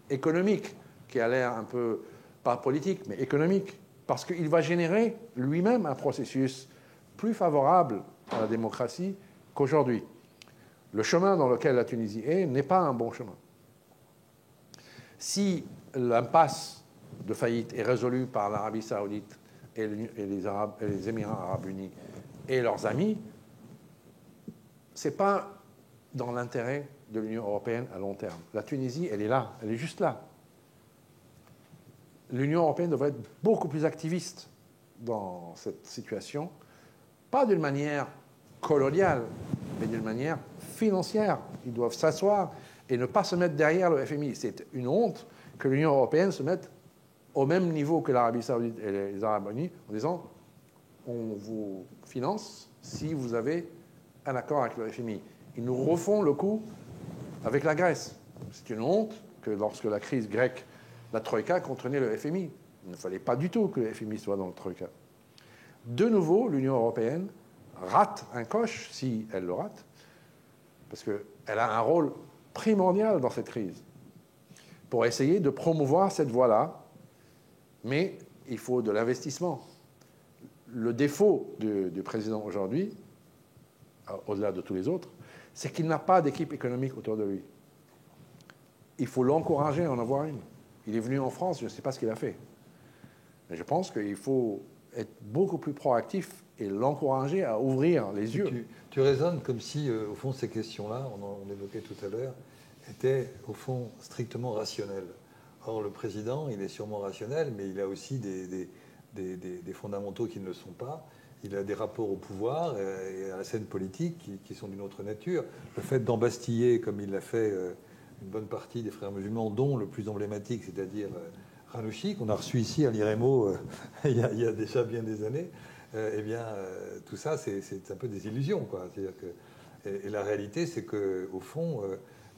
économique qui a l'air un peu, pas politique, mais économique, parce qu'il va générer lui-même un processus plus favorable à la démocratie qu'aujourd'hui. Le chemin dans lequel la Tunisie est n'est pas un bon chemin. Si l'impasse de faillite est résolue par l'Arabie saoudite et les Émirats arabes unis et leurs amis, ce n'est pas dans l'intérêt de l'Union européenne à long terme. La Tunisie, elle est là, elle est juste là. L'Union européenne devrait être beaucoup plus activiste dans cette situation, pas d'une manière coloniale, mais d'une manière financière. Ils doivent s'asseoir et ne pas se mettre derrière le FMI. C'est une honte que l'Union européenne se mette au même niveau que l'Arabie saoudite et les Arabes unis en disant on vous finance si vous avez un accord avec le FMI. Ils nous refont le coup avec la Grèce. C'est une honte que lorsque la crise grecque, la Troïka contenait le FMI. Il ne fallait pas du tout que le FMI soit dans le Troïka. De nouveau, l'Union européenne rate un coche, si elle le rate, parce qu'elle a un rôle primordial dans cette crise, pour essayer de promouvoir cette voie-là, mais il faut de l'investissement. Le défaut du président aujourd'hui, au-delà de tous les autres, c'est qu'il n'a pas d'équipe économique autour de lui. Il faut l'encourager à en avoir une. Il est venu en France, je ne sais pas ce qu'il a fait. Mais je pense qu'il faut être beaucoup plus proactif et l'encourager à ouvrir les yeux. Tu raisonnes comme si, au fond, ces questions-là, on évoquait tout à l'heure, étaient, au fond, strictement rationnelles. Or, le président, il est sûrement rationnel, mais il a aussi des fondamentaux qui ne le sont pas. Il a des rapports au pouvoir et à la scène politique qui sont d'une autre nature. Le fait d'embastiller, comme il l'a fait, une bonne partie des frères musulmans, dont le plus emblématique, c'est-à-dire Ranouchi, qu'on a reçu ici à l'IREMO il y a déjà bien des années, eh bien, tout ça, c'est un peu des illusions, quoi. C'est-à-dire que, et la réalité, c'est qu'au fond,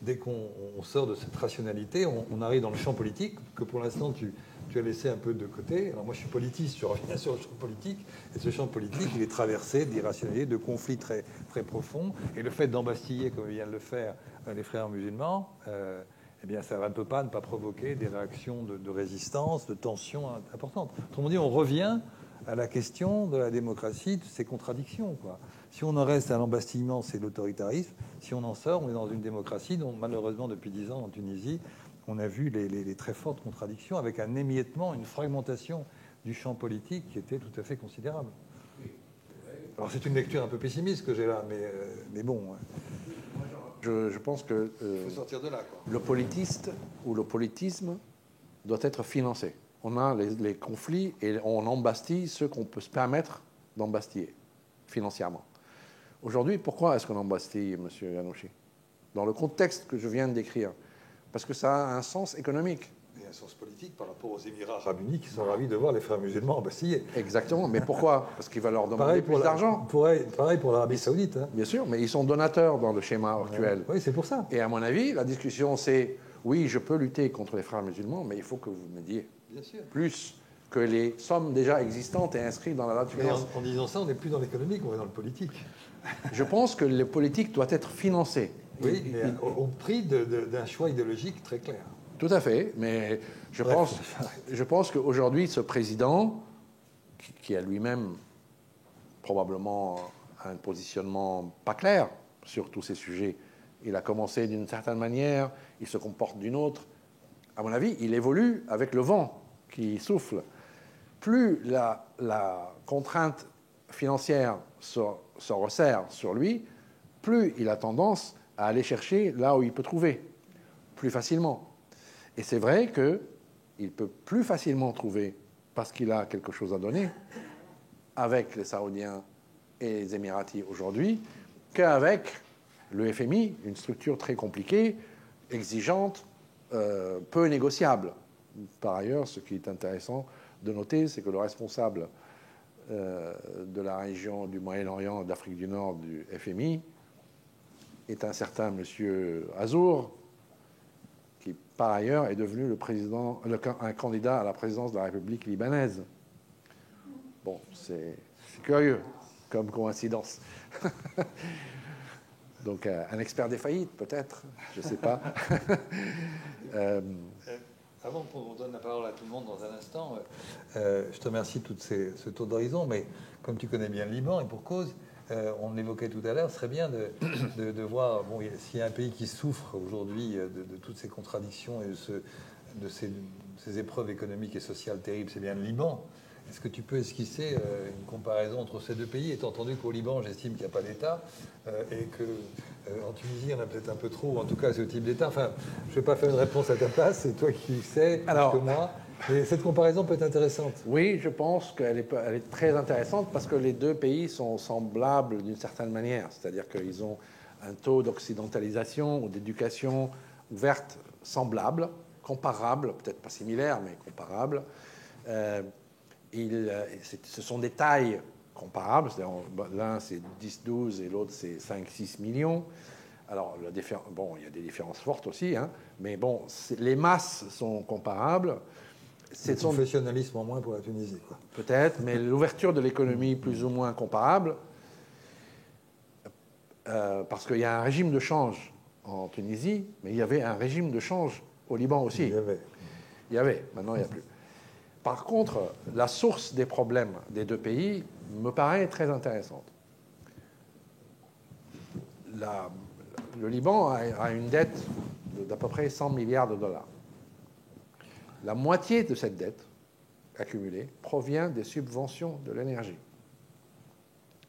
dès qu'on sort de cette rationalité, on arrive dans le champ politique, que pour l'instant, tu as laissé un peu de côté. Alors moi, je suis politiste, je reviens sur le champ politique, et ce champ politique, il est traversé d'irrationalité, de conflits très, très profonds, et le fait d'embastiller, comme vient de le faire les frères musulmans, eh bien, ça ne peut pas ne pas provoquer des réactions de résistance, de tension importantes. Autrement dit, on revient à la question de la démocratie, de ses contradictions, quoi. Si on en reste à l'embastillement, c'est l'autoritarisme. Si on en sort, on est dans une démocratie dont, malheureusement, depuis 10 ans, en Tunisie, on a vu les très fortes contradictions, avec un émiettement, une fragmentation du champ politique qui était tout à fait considérable. Alors, c'est une lecture un peu pessimiste que j'ai là, mais bon... Je pense que faut sortir de là, quoi. Le politiste ou le politisme doit être financé. On a les conflits et on embastille ceux qu'on peut se permettre d'embastiller financièrement. Aujourd'hui, pourquoi est-ce qu'on embastille, M. Yanouchi? Dans le contexte que je viens de décrire. Parce que ça a un sens économique. Et un sens politique par rapport aux Émirats arabes unis qui sont ravis de voir les frères musulmans embastillés. Exactement. Mais pourquoi? Parce qu'il va leur demander plus d'argent. Pareil pour l'Arabie saoudite. Hein. Bien sûr, mais ils sont donateurs dans le schéma actuel. Oui, c'est pour ça. Et à mon avis, la discussion, c'est oui, je peux lutter contre les frères musulmans, mais il faut que vous m'aidiez plus que les sommes déjà existantes et inscrites dans la loi de finances. En disant ça, on n'est plus dans l'économique, on est dans le politique. Je pense que le politique doit être financé. Oui, mais au prix d'un choix idéologique très clair. Tout à fait, mais je pense qu'aujourd'hui, ce président, qui a lui-même probablement un positionnement pas clair sur tous ces sujets. Il a commencé d'une certaine manière, il se comporte d'une autre. À mon avis, il évolue avec le vent qui souffle. Plus la contrainte financière se resserre sur lui, plus il a tendance à aller chercher là où il peut trouver, plus facilement. Et c'est vrai qu'il peut plus facilement trouver, parce qu'il a quelque chose à donner, avec les Saoudiens et les Émiratis aujourd'hui, qu'avec le FMI, une structure très compliquée, exigeante, peu négociable. Par ailleurs, ce qui est intéressant de noter, c'est que le responsable de la région du Moyen-Orient, d'Afrique du Nord, du FMI, est un certain monsieur Azour, qui par ailleurs est devenu un candidat à la présidence de la République libanaise. Bon, c'est curieux comme coïncidence. Donc un expert des faillites, peut-être, je ne sais pas. Avant qu'on donne la parole à tout le monde dans un instant, je te remercie de ce tour d'horizon, mais comme tu connais bien le Liban, et pour cause, on l'évoquait tout à l'heure, ce serait bien de voir, bon, s'il y a un pays qui souffre aujourd'hui de toutes ces contradictions et de ces épreuves économiques et sociales terribles, c'est bien le Liban. Est-ce que tu peux esquisser une comparaison entre ces deux pays, étant entendu qu'au Liban, j'estime qu'il n'y a pas d'État, et qu'en Tunisie, on a peut-être un peu trop, en tout cas, ce type d'État. Enfin, je ne vais pas faire une réponse à ta place, c'est toi qui sais, plus que moi. Et cette comparaison peut être intéressante. Oui, je pense qu'elle est très intéressante parce que les deux pays sont semblables d'une certaine manière. C'est-à-dire qu'ils ont un taux d'occidentalisation ou d'éducation ouverte semblable, comparable, peut-être pas similaire, mais comparable. Ce sont des tailles comparables. L'un, c'est 10-12 et l'autre, c'est 5-6 millions. Alors, bon, il y a des différences fortes aussi, hein, mais bon, les masses sont comparables. C'est son professionnalisme en moins pour la Tunisie. Peut-être, mais l'ouverture de l'économie plus ou moins comparable, parce qu'il y a un régime de change en Tunisie, mais il y avait un régime de change au Liban aussi. Il y avait, maintenant il n'y a plus. Par contre, la source des problèmes des deux pays me paraît très intéressante. Le Liban a une dette d'à peu près 100 milliards de dollars. La moitié de cette dette accumulée provient des subventions de l'énergie,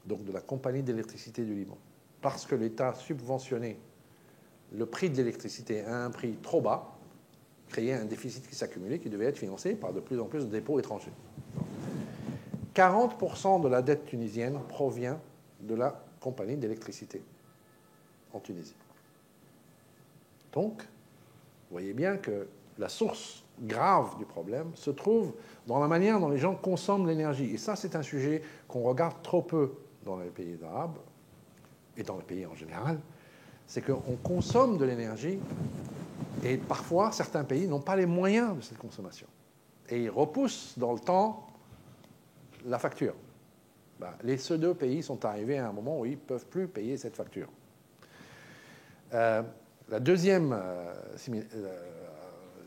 donc de la compagnie d'électricité du Liban. Parce que l'État subventionnait le prix de l'électricité à un prix trop bas, créait un déficit qui s'accumulait, qui devait être financé par de plus en plus de dépôts étrangers. 40% de la dette tunisienne provient de la compagnie d'électricité en Tunisie. Donc, vous voyez bien que la source grave du problème se trouve dans la manière dont les gens consomment l'énergie. Et ça, c'est un sujet qu'on regarde trop peu dans les pays arabes et dans les pays en général. C'est qu'on consomme de l'énergie et parfois, certains pays n'ont pas les moyens de cette consommation. Et ils repoussent dans le temps la facture. Ces deux pays sont arrivés à un moment où ils ne peuvent plus payer cette facture. La deuxième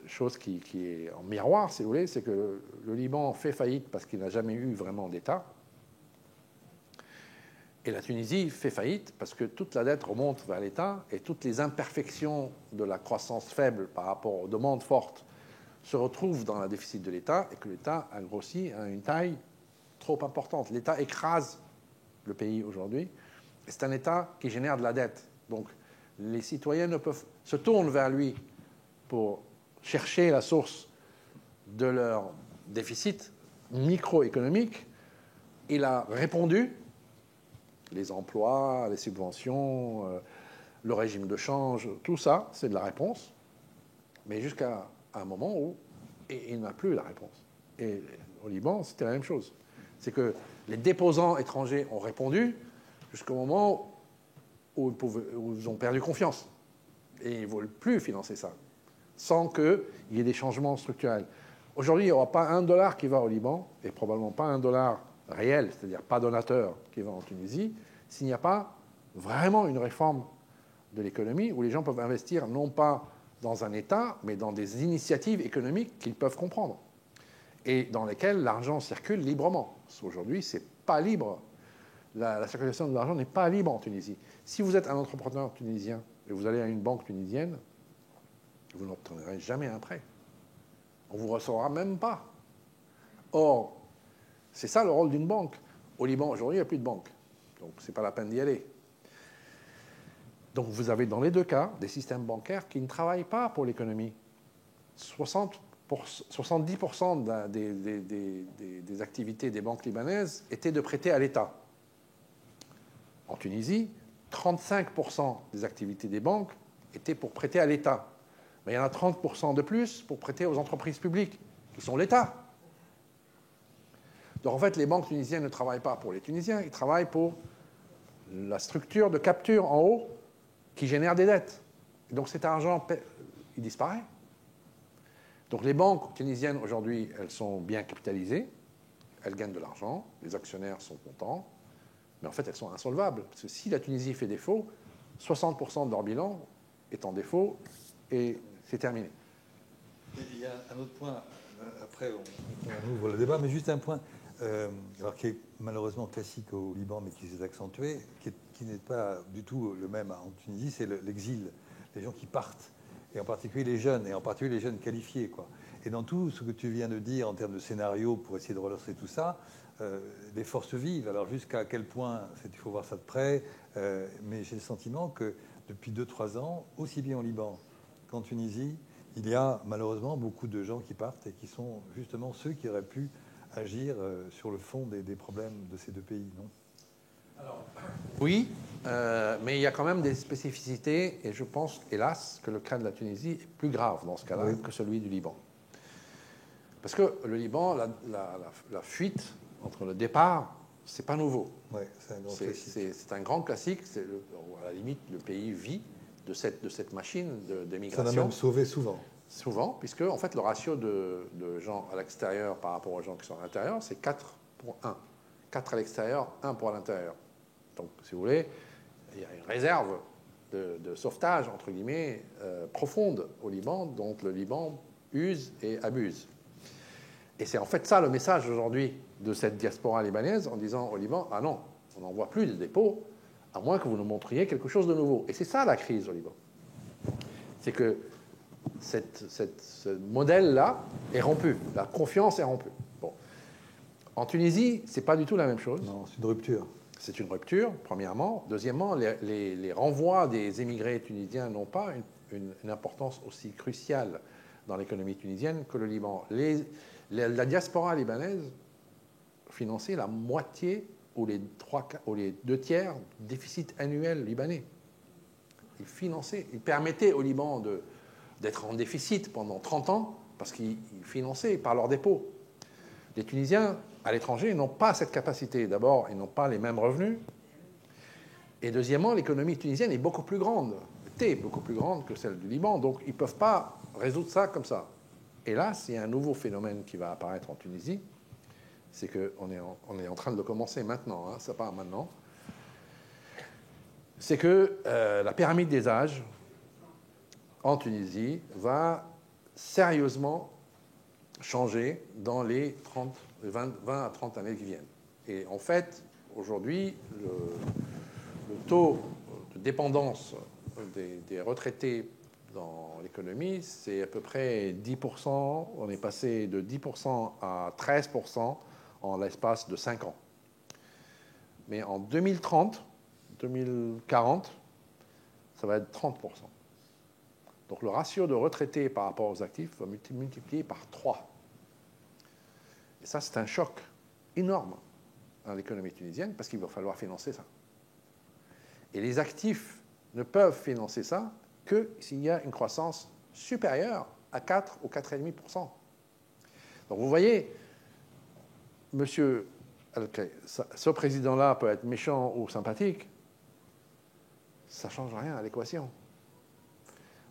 chose qui est en miroir, si vous voulez, c'est que le Liban fait faillite parce qu'il n'a jamais eu vraiment d'État. Et la Tunisie fait faillite parce que toute la dette remonte vers l'État et toutes les imperfections de la croissance faible par rapport aux demandes fortes se retrouvent dans le déficit de l'État et que l'État a grossi à une taille trop importante. L'État écrase le pays aujourd'hui et c'est un État qui génère de la dette. Donc les citoyens se tournent vers lui pour chercher la source de leur déficit microéconomique. Il a répondu. Les emplois, les subventions, le régime de change, tout ça, c'est de la réponse. Mais jusqu'à un moment où il n'a plus la réponse. Et au Liban, c'était la même chose. C'est que les déposants étrangers ont répondu jusqu'au moment où ils ont perdu confiance. Et ils ne veulent plus financer ça, sans qu'il y ait des changements structurels. Aujourd'hui, il n'y aura pas $1 qui va au Liban, et probablement pas $1 réel, c'est-à-dire pas donateur, qui va en Tunisie, s'il n'y a pas vraiment une réforme de l'économie où les gens peuvent investir non pas dans un État, mais dans des initiatives économiques qu'ils peuvent comprendre. et dans lesquelles l'argent circule librement. Aujourd'hui, ce n'est pas libre. La circulation de l'argent n'est pas libre en Tunisie. Si vous êtes un entrepreneur tunisien et vous allez à une banque tunisienne, vous n'obtiendrez jamais un prêt. On ne vous recevra même pas. Or, c'est ça le rôle d'une banque. Au Liban, aujourd'hui, il n'y a plus de banque. Donc, ce n'est pas la peine d'y aller. Donc, vous avez dans les deux cas des systèmes bancaires qui ne travaillent pas pour l'économie. 70% des activités des banques libanaises étaient de prêter à l'État. En Tunisie, 35% des activités des banques étaient pour prêter à l'État. Mais il y en a 30% de plus pour prêter aux entreprises publiques, qui sont l'État. Donc en fait, les banques tunisiennes ne travaillent pas pour les Tunisiens, ils travaillent pour la structure de capture en haut qui génère des dettes. Et donc cet argent, il disparaît. Donc les banques tunisiennes, aujourd'hui, elles sont bien capitalisées, elles gagnent de l'argent, les actionnaires sont contents, mais en fait, elles sont insolvables. Parce que si la Tunisie fait défaut, 60% de leur bilan est en défaut et c'est terminé. Il y a un autre point, après on ouvre le débat, mais juste un point, alors qui est malheureusement classique au Liban, mais qui s'est accentué, qui n'est pas du tout le même en Tunisie, c'est l'exil, les gens qui partent, et en particulier les jeunes, et en particulier les jeunes qualifiés, quoi. Et dans tout ce que tu viens de dire en termes de scénario pour essayer de relancer tout ça, les forces vivent. Alors jusqu'à quel point, il faut voir ça de près, mais j'ai le sentiment que depuis 2-3 ans, aussi bien au Liban qu'en Tunisie, il y a malheureusement beaucoup de gens qui partent et qui sont justement ceux qui auraient pu agir sur le fond des problèmes de ces deux pays, non? Alors, oui, mais il y a quand même des spécificités et je pense, hélas, que le cas de la Tunisie est plus grave dans ce cas-là oui. que celui du Liban. Parce que le Liban, la fuite entre le départ, c'est pas nouveau. Ouais, c'est un grand classique. À la limite, le pays vit de cette machine de migration. Ça l'a même sauvé souvent. Souvent, puisque en fait, le ratio de gens à l'extérieur par rapport aux gens qui sont à l'intérieur, c'est 4 pour 1. 4 à l'extérieur, 1 pour l'intérieur. Donc, si vous voulez, il y a une réserve de sauvetage, entre guillemets, profonde au Liban, dont le Liban use et abuse. Et c'est en fait ça le message aujourd'hui de cette diaspora libanaise en disant au Liban, ah non, on n'envoie plus de dépôts, à moins que vous nous montriez quelque chose de nouveau. Et c'est ça la crise au Liban. C'est que ce modèle-là est rompu, la confiance est rompue. Bon. En Tunisie, ce n'est pas du tout la même chose. Non, c'est une rupture. C'est une rupture, premièrement. Deuxièmement, les renvois des émigrés tunisiens n'ont pas une importance aussi cruciale dans l'économie tunisienne que le Liban. La diaspora libanaise finançait la moitié ou les 2 tiers du déficit annuel libanais. Il permettait au Liban d'être en déficit pendant 30 ans parce qu'ils finançaient par leurs dépôts. Les Tunisiens à l'étranger n'ont pas cette capacité. D'abord, ils n'ont pas les mêmes revenus. Et deuxièmement, l'économie tunisienne est beaucoup plus grande, était beaucoup plus grande que celle du Liban. Donc, ils ne peuvent pas résoudre ça comme ça. Et là, il y a un nouveau phénomène qui va apparaître en Tunisie. C'est qu'on est en train de le commencer maintenant, hein, ça part maintenant. C'est que la pyramide des âges en Tunisie va sérieusement changer dans les 20 à 30 années qui viennent. Et en fait, aujourd'hui, le taux de dépendance des retraités dans l'économie, c'est à peu près 10%. On est passé de 10% à 13% en l'espace de 5 ans. Mais en 2030, 2040, ça va être 30%. Donc le ratio de retraités par rapport aux actifs va multiplier par 3. Et ça, c'est un choc énorme dans l'économie tunisienne parce qu'il va falloir financer ça. Et les actifs ne peuvent financer ça que s'il y a une croissance supérieure à 4 ou 4,5%. Donc vous voyez, monsieur, ce président-là peut être méchant ou sympathique, ça ne change rien à l'équation.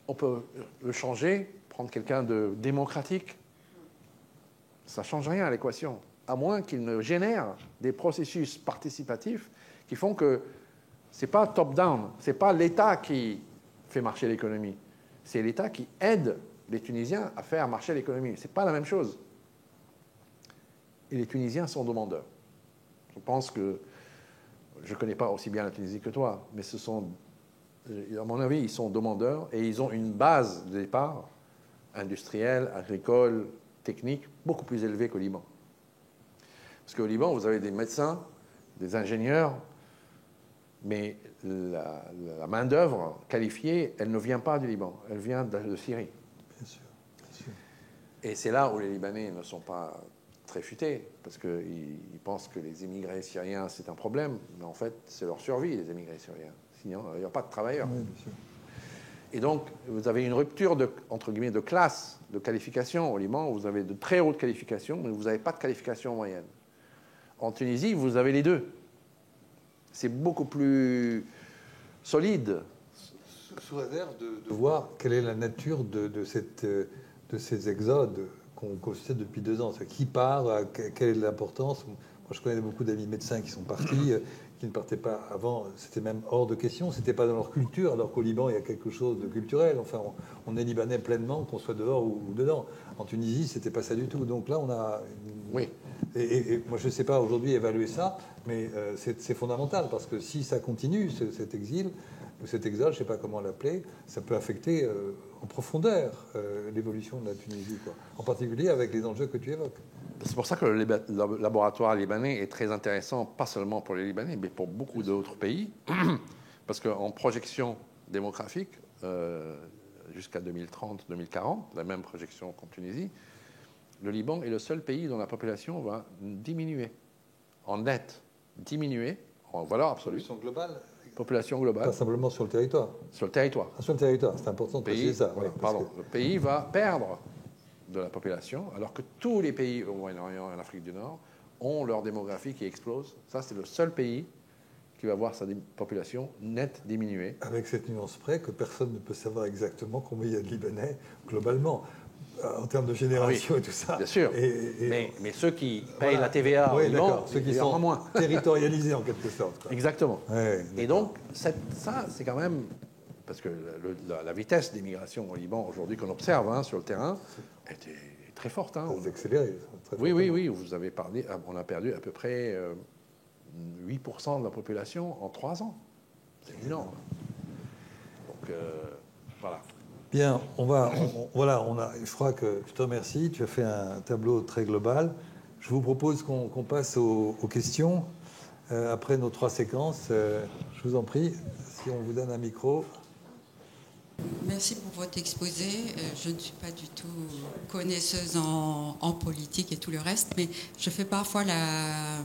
On peut le changer, prendre quelqu'un de démocratique, ça ne change rien à l'équation, à moins qu'il ne génère des processus participatifs qui font que ce n'est pas top-down, ce n'est pas l'État qui fait marcher l'économie, c'est l'État qui aide les Tunisiens à faire marcher l'économie. Ce n'est pas la même chose. et les Tunisiens sont demandeurs. Je pense que je ne connais pas aussi bien la Tunisie que toi, mais à mon avis, ils sont demandeurs et ils ont une base de départ industrielle, agricole, technique, beaucoup plus élevée qu'au Liban. Parce qu'au Liban, vous avez des médecins, des ingénieurs, mais la main-d'œuvre qualifiée, elle ne vient pas du Liban, elle vient de Syrie. Bien sûr, bien sûr. Et c'est là où les Libanais ne sont pas très futés, parce qu'ils pensent que les immigrés syriens, c'est un problème, mais en fait, c'est leur survie, les immigrés syriens. Sinon, il n'y a pas de travailleurs. Oui, bien sûr. Et donc, vous avez une rupture entre guillemets, de classe, de qualification au Liban. Vous avez de très hautes qualifications, mais vous n'avez pas de qualification moyenne. En Tunisie, vous avez les deux. C'est beaucoup plus solide. Sous réserve de voir quelle est la nature de ces exodes qu'on constate depuis 2 ans. Qui part, quelle est l'importance. Moi, je connais beaucoup d'amis médecins qui sont partis, qui ne partaient pas avant. C'était même hors de question. C'était pas dans leur culture, alors qu'au Liban, il y a quelque chose de culturel. Enfin, on est libanais pleinement, qu'on soit dehors ou dedans. En Tunisie, c'était pas ça du tout. Donc là, on a... Oui. Et moi, je ne sais pas aujourd'hui évaluer ça, mais c'est fondamental, parce que si ça continue, cet exil, ou cet exode, je ne sais pas comment l'appeler, ça peut affecter en profondeur l'évolution de la Tunisie, quoi. En particulier avec les enjeux que tu évoques. C'est pour ça que le laboratoire libanais est très intéressant, pas seulement pour les Libanais, mais pour beaucoup d'autres pays. Parce qu'en projection démographique, jusqu'à 2030-2040, la même projection qu'en Tunisie, le Liban est le seul pays dont la population va diminuer, en net, diminuer, en valeur absolue. Population globale. Pas simplement sur le territoire. Sur le territoire. Ah, sur le territoire, c'est important de préciser ça. Voilà, pardon. Le pays va perdre de la population, alors que tous les pays au Moyen-Orient et en Afrique du Nord ont leur démographie qui explose. Ça, c'est le seul pays qui va voir sa population nette diminuer. Avec cette nuance près que personne ne peut savoir exactement combien il y a de Libanais globalement, en termes de génération et tout ça. Bien sûr. Mais ceux qui payent la TVA, ceux qui sont moins territorialisés en quelque sorte, quoi. Exactement. Ouais, et donc, ça, c'est quand même... Parce que la vitesse d'immigration au Liban, aujourd'hui, qu'on observe sur le terrain, est très forte. Vous accélérez. Oui. Vous avez parlé, on a perdu à peu près 8% de la population en 3 ans. C'est énorme. Donc, voilà. Bien, je crois que je te remercie. Tu as fait un tableau très global. Je vous propose qu'on passe aux questions après nos 3 séquences. Je vous en prie, si on vous donne un micro. Merci pour votre exposé. Je ne suis pas du tout connaisseuse en politique et tout le reste, mais je fais parfois la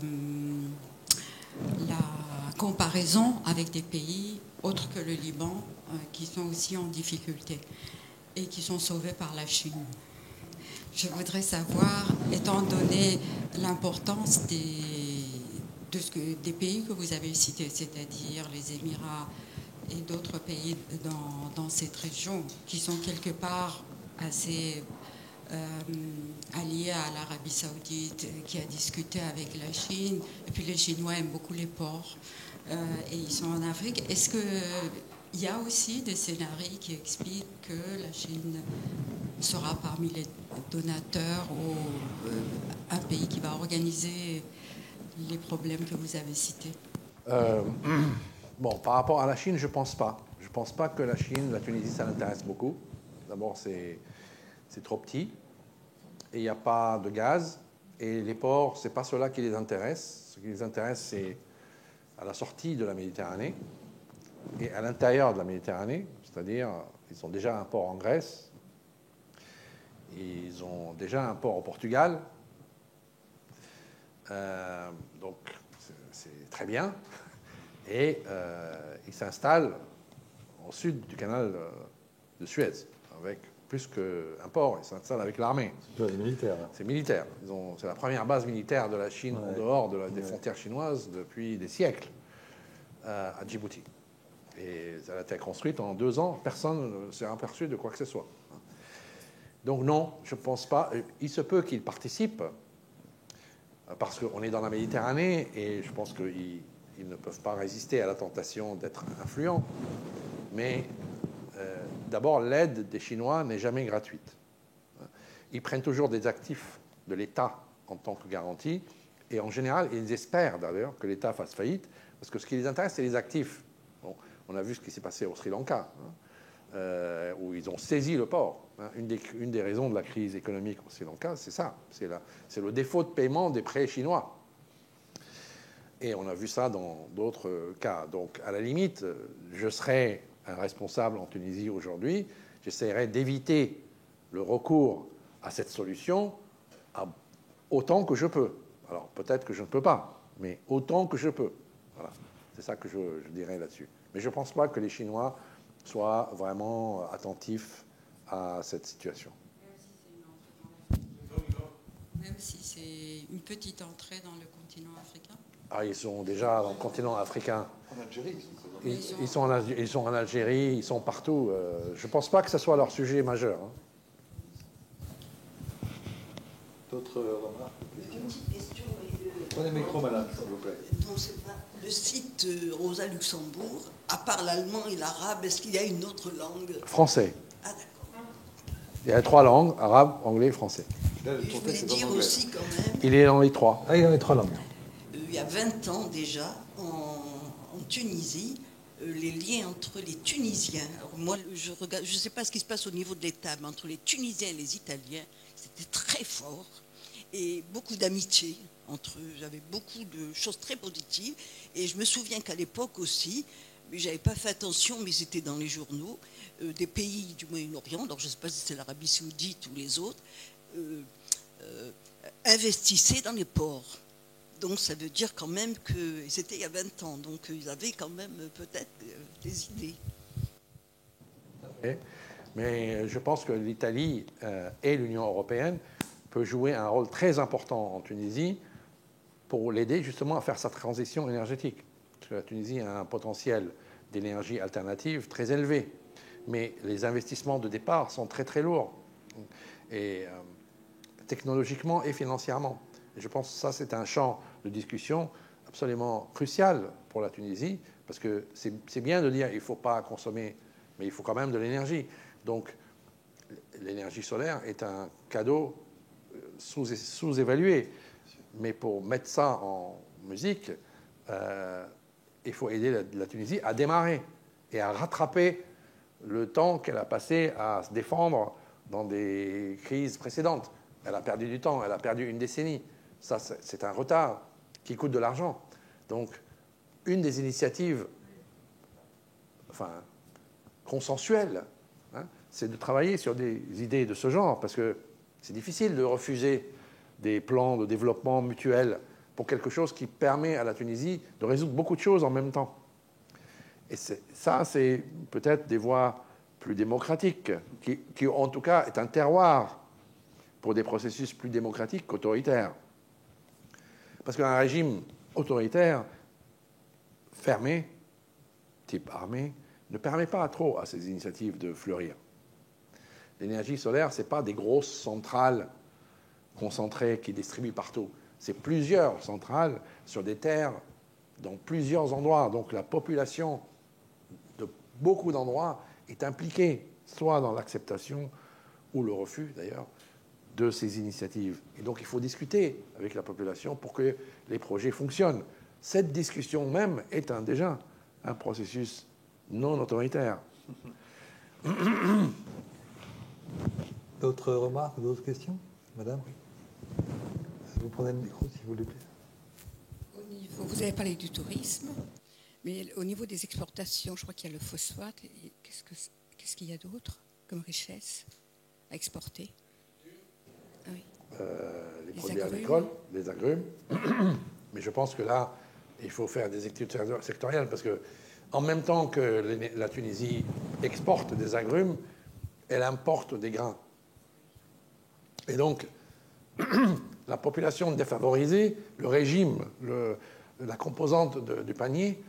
comparaison avec des pays autres que le Liban qui sont aussi en difficulté et qui sont sauvés par la Chine. Je voudrais savoir, étant donné l'importance des pays que vous avez cités, c'est-à-dire les Émirats et d'autres pays dans cette région, qui sont quelque part assez alliés à l'Arabie Saoudite, qui a discuté avec la Chine, et puis les Chinois aiment beaucoup les ports, et ils sont en Afrique. Est-ce qu'il y a aussi des scénarios qui expliquent que la Chine sera parmi les donateurs ou un pays qui va organiser les problèmes que vous avez cités? Bon, par rapport à la Chine, je ne pense pas. Je ne pense pas que la Chine, la Tunisie, ça l'intéresse beaucoup. D'abord, c'est trop petit. Et il n'y a pas de gaz. Et les ports, ce n'est pas cela qui les intéresse. Ce qui les intéresse, c'est à la sortie de la Méditerranée et à l'intérieur de la Méditerranée. C'est-à-dire, ils ont déjà un port en Grèce. Ils ont déjà un port au Portugal. Donc, c'est très bien. Et il s'installe au sud du canal de Suez, avec plus qu'un port. Il s'installe avec l'armée. C'est militaire. C'est militaire. C'est la première base militaire de la Chine en dehors des frontières chinoises depuis des siècles à Djibouti. Et ça a été construite en 2 ans. Personne ne s'est aperçu de quoi que ce soit. Donc non, je ne pense pas. Il se peut qu'ils participent, parce qu'on est dans la Méditerranée, et je pense qu'ils ne peuvent pas résister à la tentation d'être influents. Mais d'abord, l'aide des Chinois n'est jamais gratuite. Ils prennent toujours des actifs de l'État en tant que garantie. Et en général, ils espèrent d'ailleurs que l'État fasse faillite, parce que ce qui les intéresse, c'est les actifs. Bon, on a vu ce qui s'est passé au Sri Lanka, où ils ont saisi le port. Une des raisons de la crise économique au Sri Lanka, c'est ça. C'est le défaut de paiement des prêts chinois. Et on a vu ça dans d'autres cas. Donc, à la limite, je serais un responsable en Tunisie aujourd'hui. J'essaierai d'éviter le recours à cette solution autant que je peux. Alors, peut-être que je ne peux pas, mais autant que je peux. Voilà. C'est ça que je dirais là-dessus. Mais je ne pense pas que les Chinois soient vraiment attentifs à cette situation. Même si c'est une petite entrée dans le continent africain. Ah, ils sont déjà dans le continent africain. En Algérie, Ils sont en Algérie, ils sont partout. Je ne pense pas que ce soit leur sujet majeur. D'autres remarques? Une petite question. Prenez le micro, madame, s'il vous plaît. Non, c'est pas. Le site Rosa Luxembourg, à part l'allemand et l'arabe, est-ce qu'il y a une autre langue? Français. Ah, d'accord. Il y a 3 langues, arabe, anglais, français. Là, le Et je contexte voulais est en dire anglais. aussi quand même, Il est dans les 3. Ah, il y en a 3 langues. il y a 20 ans déjà, en Tunisie, les liens entre les Tunisiens. Alors moi, je ne sais pas ce qui se passe au niveau de l'État, mais entre les Tunisiens et les Italiens, c'était très fort. Et beaucoup d'amitié entre eux. J'avais beaucoup de choses très positives. Et je me souviens qu'à l'époque aussi, mais je n'avais pas fait attention, mais c'était dans les journaux, des pays du Moyen-Orient, donc je ne sais pas si c'est l'Arabie Saoudite ou les autres, investissaient dans les ports. Donc ça veut dire quand même que c'était il y a 20 ans, donc ils avaient quand même peut-être des idées. Mais je pense que l'Italie et l'Union européenne peuvent jouer un rôle très important en Tunisie pour l'aider justement à faire sa transition énergétique. Parce que la Tunisie a un potentiel d'énergie alternative très élevé. Mais les investissements de départ sont très très lourds, et technologiquement et financièrement. Et je pense que ça, c'est un champ de discussion absolument crucial pour la Tunisie, parce que c'est bien de dire qu'il ne faut pas consommer, mais il faut quand même de l'énergie. Donc, l'énergie solaire est un cadeau sous-évalué. Mais pour mettre ça en musique, il faut aider la Tunisie à démarrer et à rattraper le temps qu'elle a passé à se défendre dans des crises précédentes. Elle a perdu du temps, elle a perdu une décennie. Ça, c'est un retard qui coûte de l'argent. Donc, une des initiatives consensuelles, c'est de travailler sur des idées de ce genre, parce que c'est difficile de refuser des plans de développement mutuel pour quelque chose qui permet à la Tunisie de résoudre beaucoup de choses en même temps. Et ça, c'est peut-être des voies plus démocratiques, qui en tout cas est un terroir pour des processus plus démocratiques qu'autoritaires. Parce qu'un régime autoritaire, fermé, type armé, ne permet pas trop à ces initiatives de fleurir. L'énergie solaire, ce n'est pas des grosses centrales concentrées qui distribuent partout. C'est plusieurs centrales sur des terres dans plusieurs endroits. Donc la population de beaucoup d'endroits est impliquée, soit dans l'acceptation ou le refus d'ailleurs, de ces initiatives. Et donc il faut discuter avec la population pour que les projets fonctionnent. Cette discussion même est déjà un processus non autoritaire. D'autres remarques, d'autres questions? Madame? Vous prenez le micro, s'il vous plaît. Vous avez parlé du tourisme, mais au niveau des exportations, je crois qu'il y a le phosphate. Qu'est-ce qu'il y a d'autre comme richesse à exporter? Oui. Les produits agricoles, les agrumes. Mais je pense que là, il faut faire des études sectorielles, parce que en même temps que la Tunisie exporte des agrumes, elle importe des grains. Et donc, la population défavorisée, le régime, la composante du panier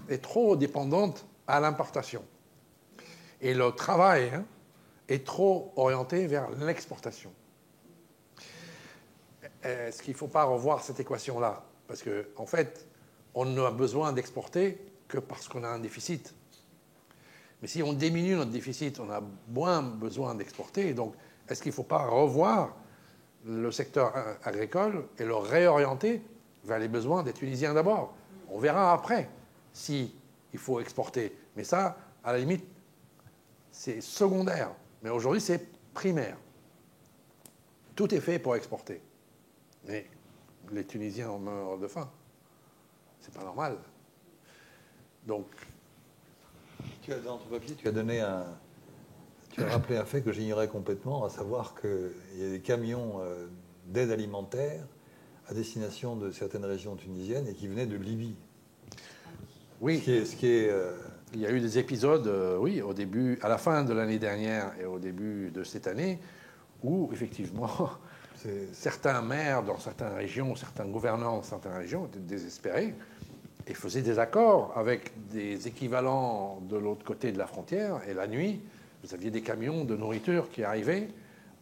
est trop dépendante à l'importation. Et le travail est trop orienté vers l'exportation. Est-ce qu'il ne faut pas revoir cette équation-là? Parce qu'en fait, on n'a besoin d'exporter que parce qu'on a un déficit. Mais si on diminue notre déficit, on a moins besoin d'exporter. Donc, est-ce qu'il ne faut pas revoir le secteur agricole et le réorienter vers les besoins des Tunisiens d'abord. On verra après si il faut exporter. Mais ça, à la limite, c'est secondaire. Mais aujourd'hui, c'est primaire. Tout est fait pour exporter. Mais les Tunisiens en meurent de faim. C'est pas normal. Donc, Dans ton papier, tu as rappelé un fait que j'ignorais complètement, à savoir qu'il y a des camions d'aide alimentaire à destination de certaines régions tunisiennes et qui venaient de Libye. oui, Ce qui est il y a eu des épisodes, oui, au début, à la fin de l'année dernière et au début de cette année, où effectivement, certains maires dans certaines régions, certains gouvernants dans certaines régions étaient désespérés et faisaient des accords avec des équivalents de l'autre côté de la frontière. Et la nuit, vous aviez des camions de nourriture qui arrivaient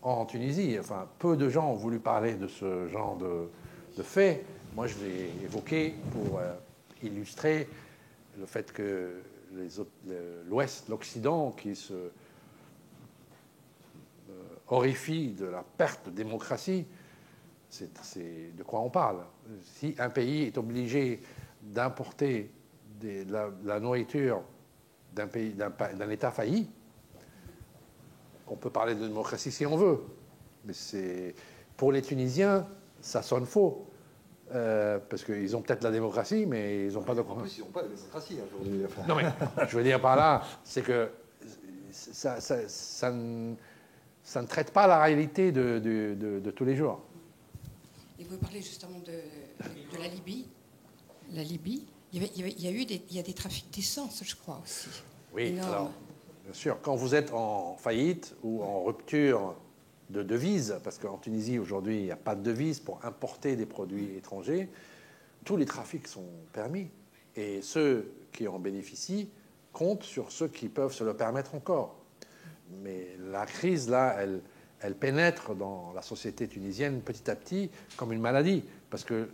en Tunisie. Enfin, peu de gens ont voulu parler de ce genre de fait. Moi, je l'ai évoqué pour illustrer le fait que l'Ouest, l'Occident, qui se horrifie de la perte de démocratie, c'est de quoi on parle. Si un pays est obligé d'importer de la nourriture d'un État failli, on peut parler de démocratie si on veut, mais pour les Tunisiens, ça sonne faux. Parce qu'ils ont peut-être la démocratie, mais ils n'ont pas de... En plus, ils n'ont pas de démocratie aujourd'hui. Enfin. Non, mais je veux dire par là, c'est que ça ne traite pas la réalité de tous les jours. Et vous parlez justement de la Libye. La Libye, il y a des trafics d'essence, je crois, aussi. Oui, énormes. alors, bien sûr, quand vous êtes en faillite ou en rupture de devise, parce qu'en Tunisie, aujourd'hui, il n'y a pas de devise pour importer des produits étrangers, tous les trafics sont permis. Et ceux qui en bénéficient comptent sur ceux qui peuvent se le permettre encore. Mais la crise, là, elle pénètre dans la société tunisienne petit à petit comme une maladie, parce que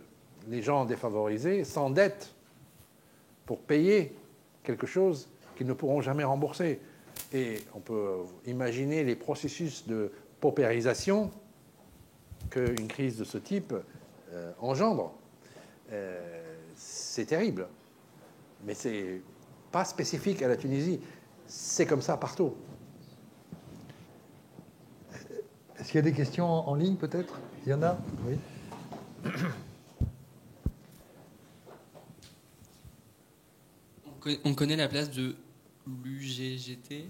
les gens défavorisés s'endettent pour payer quelque chose qu'ils ne pourront jamais rembourser. Et on peut imaginer les processus de paupérisation qu'une crise de ce type engendre. C'est terrible. Mais ce n'est pas spécifique à la Tunisie. C'est comme ça partout. Est-ce qu'il y a des questions en ligne, peut-être? Il y en a? Oui. On connaît la place de l'UGT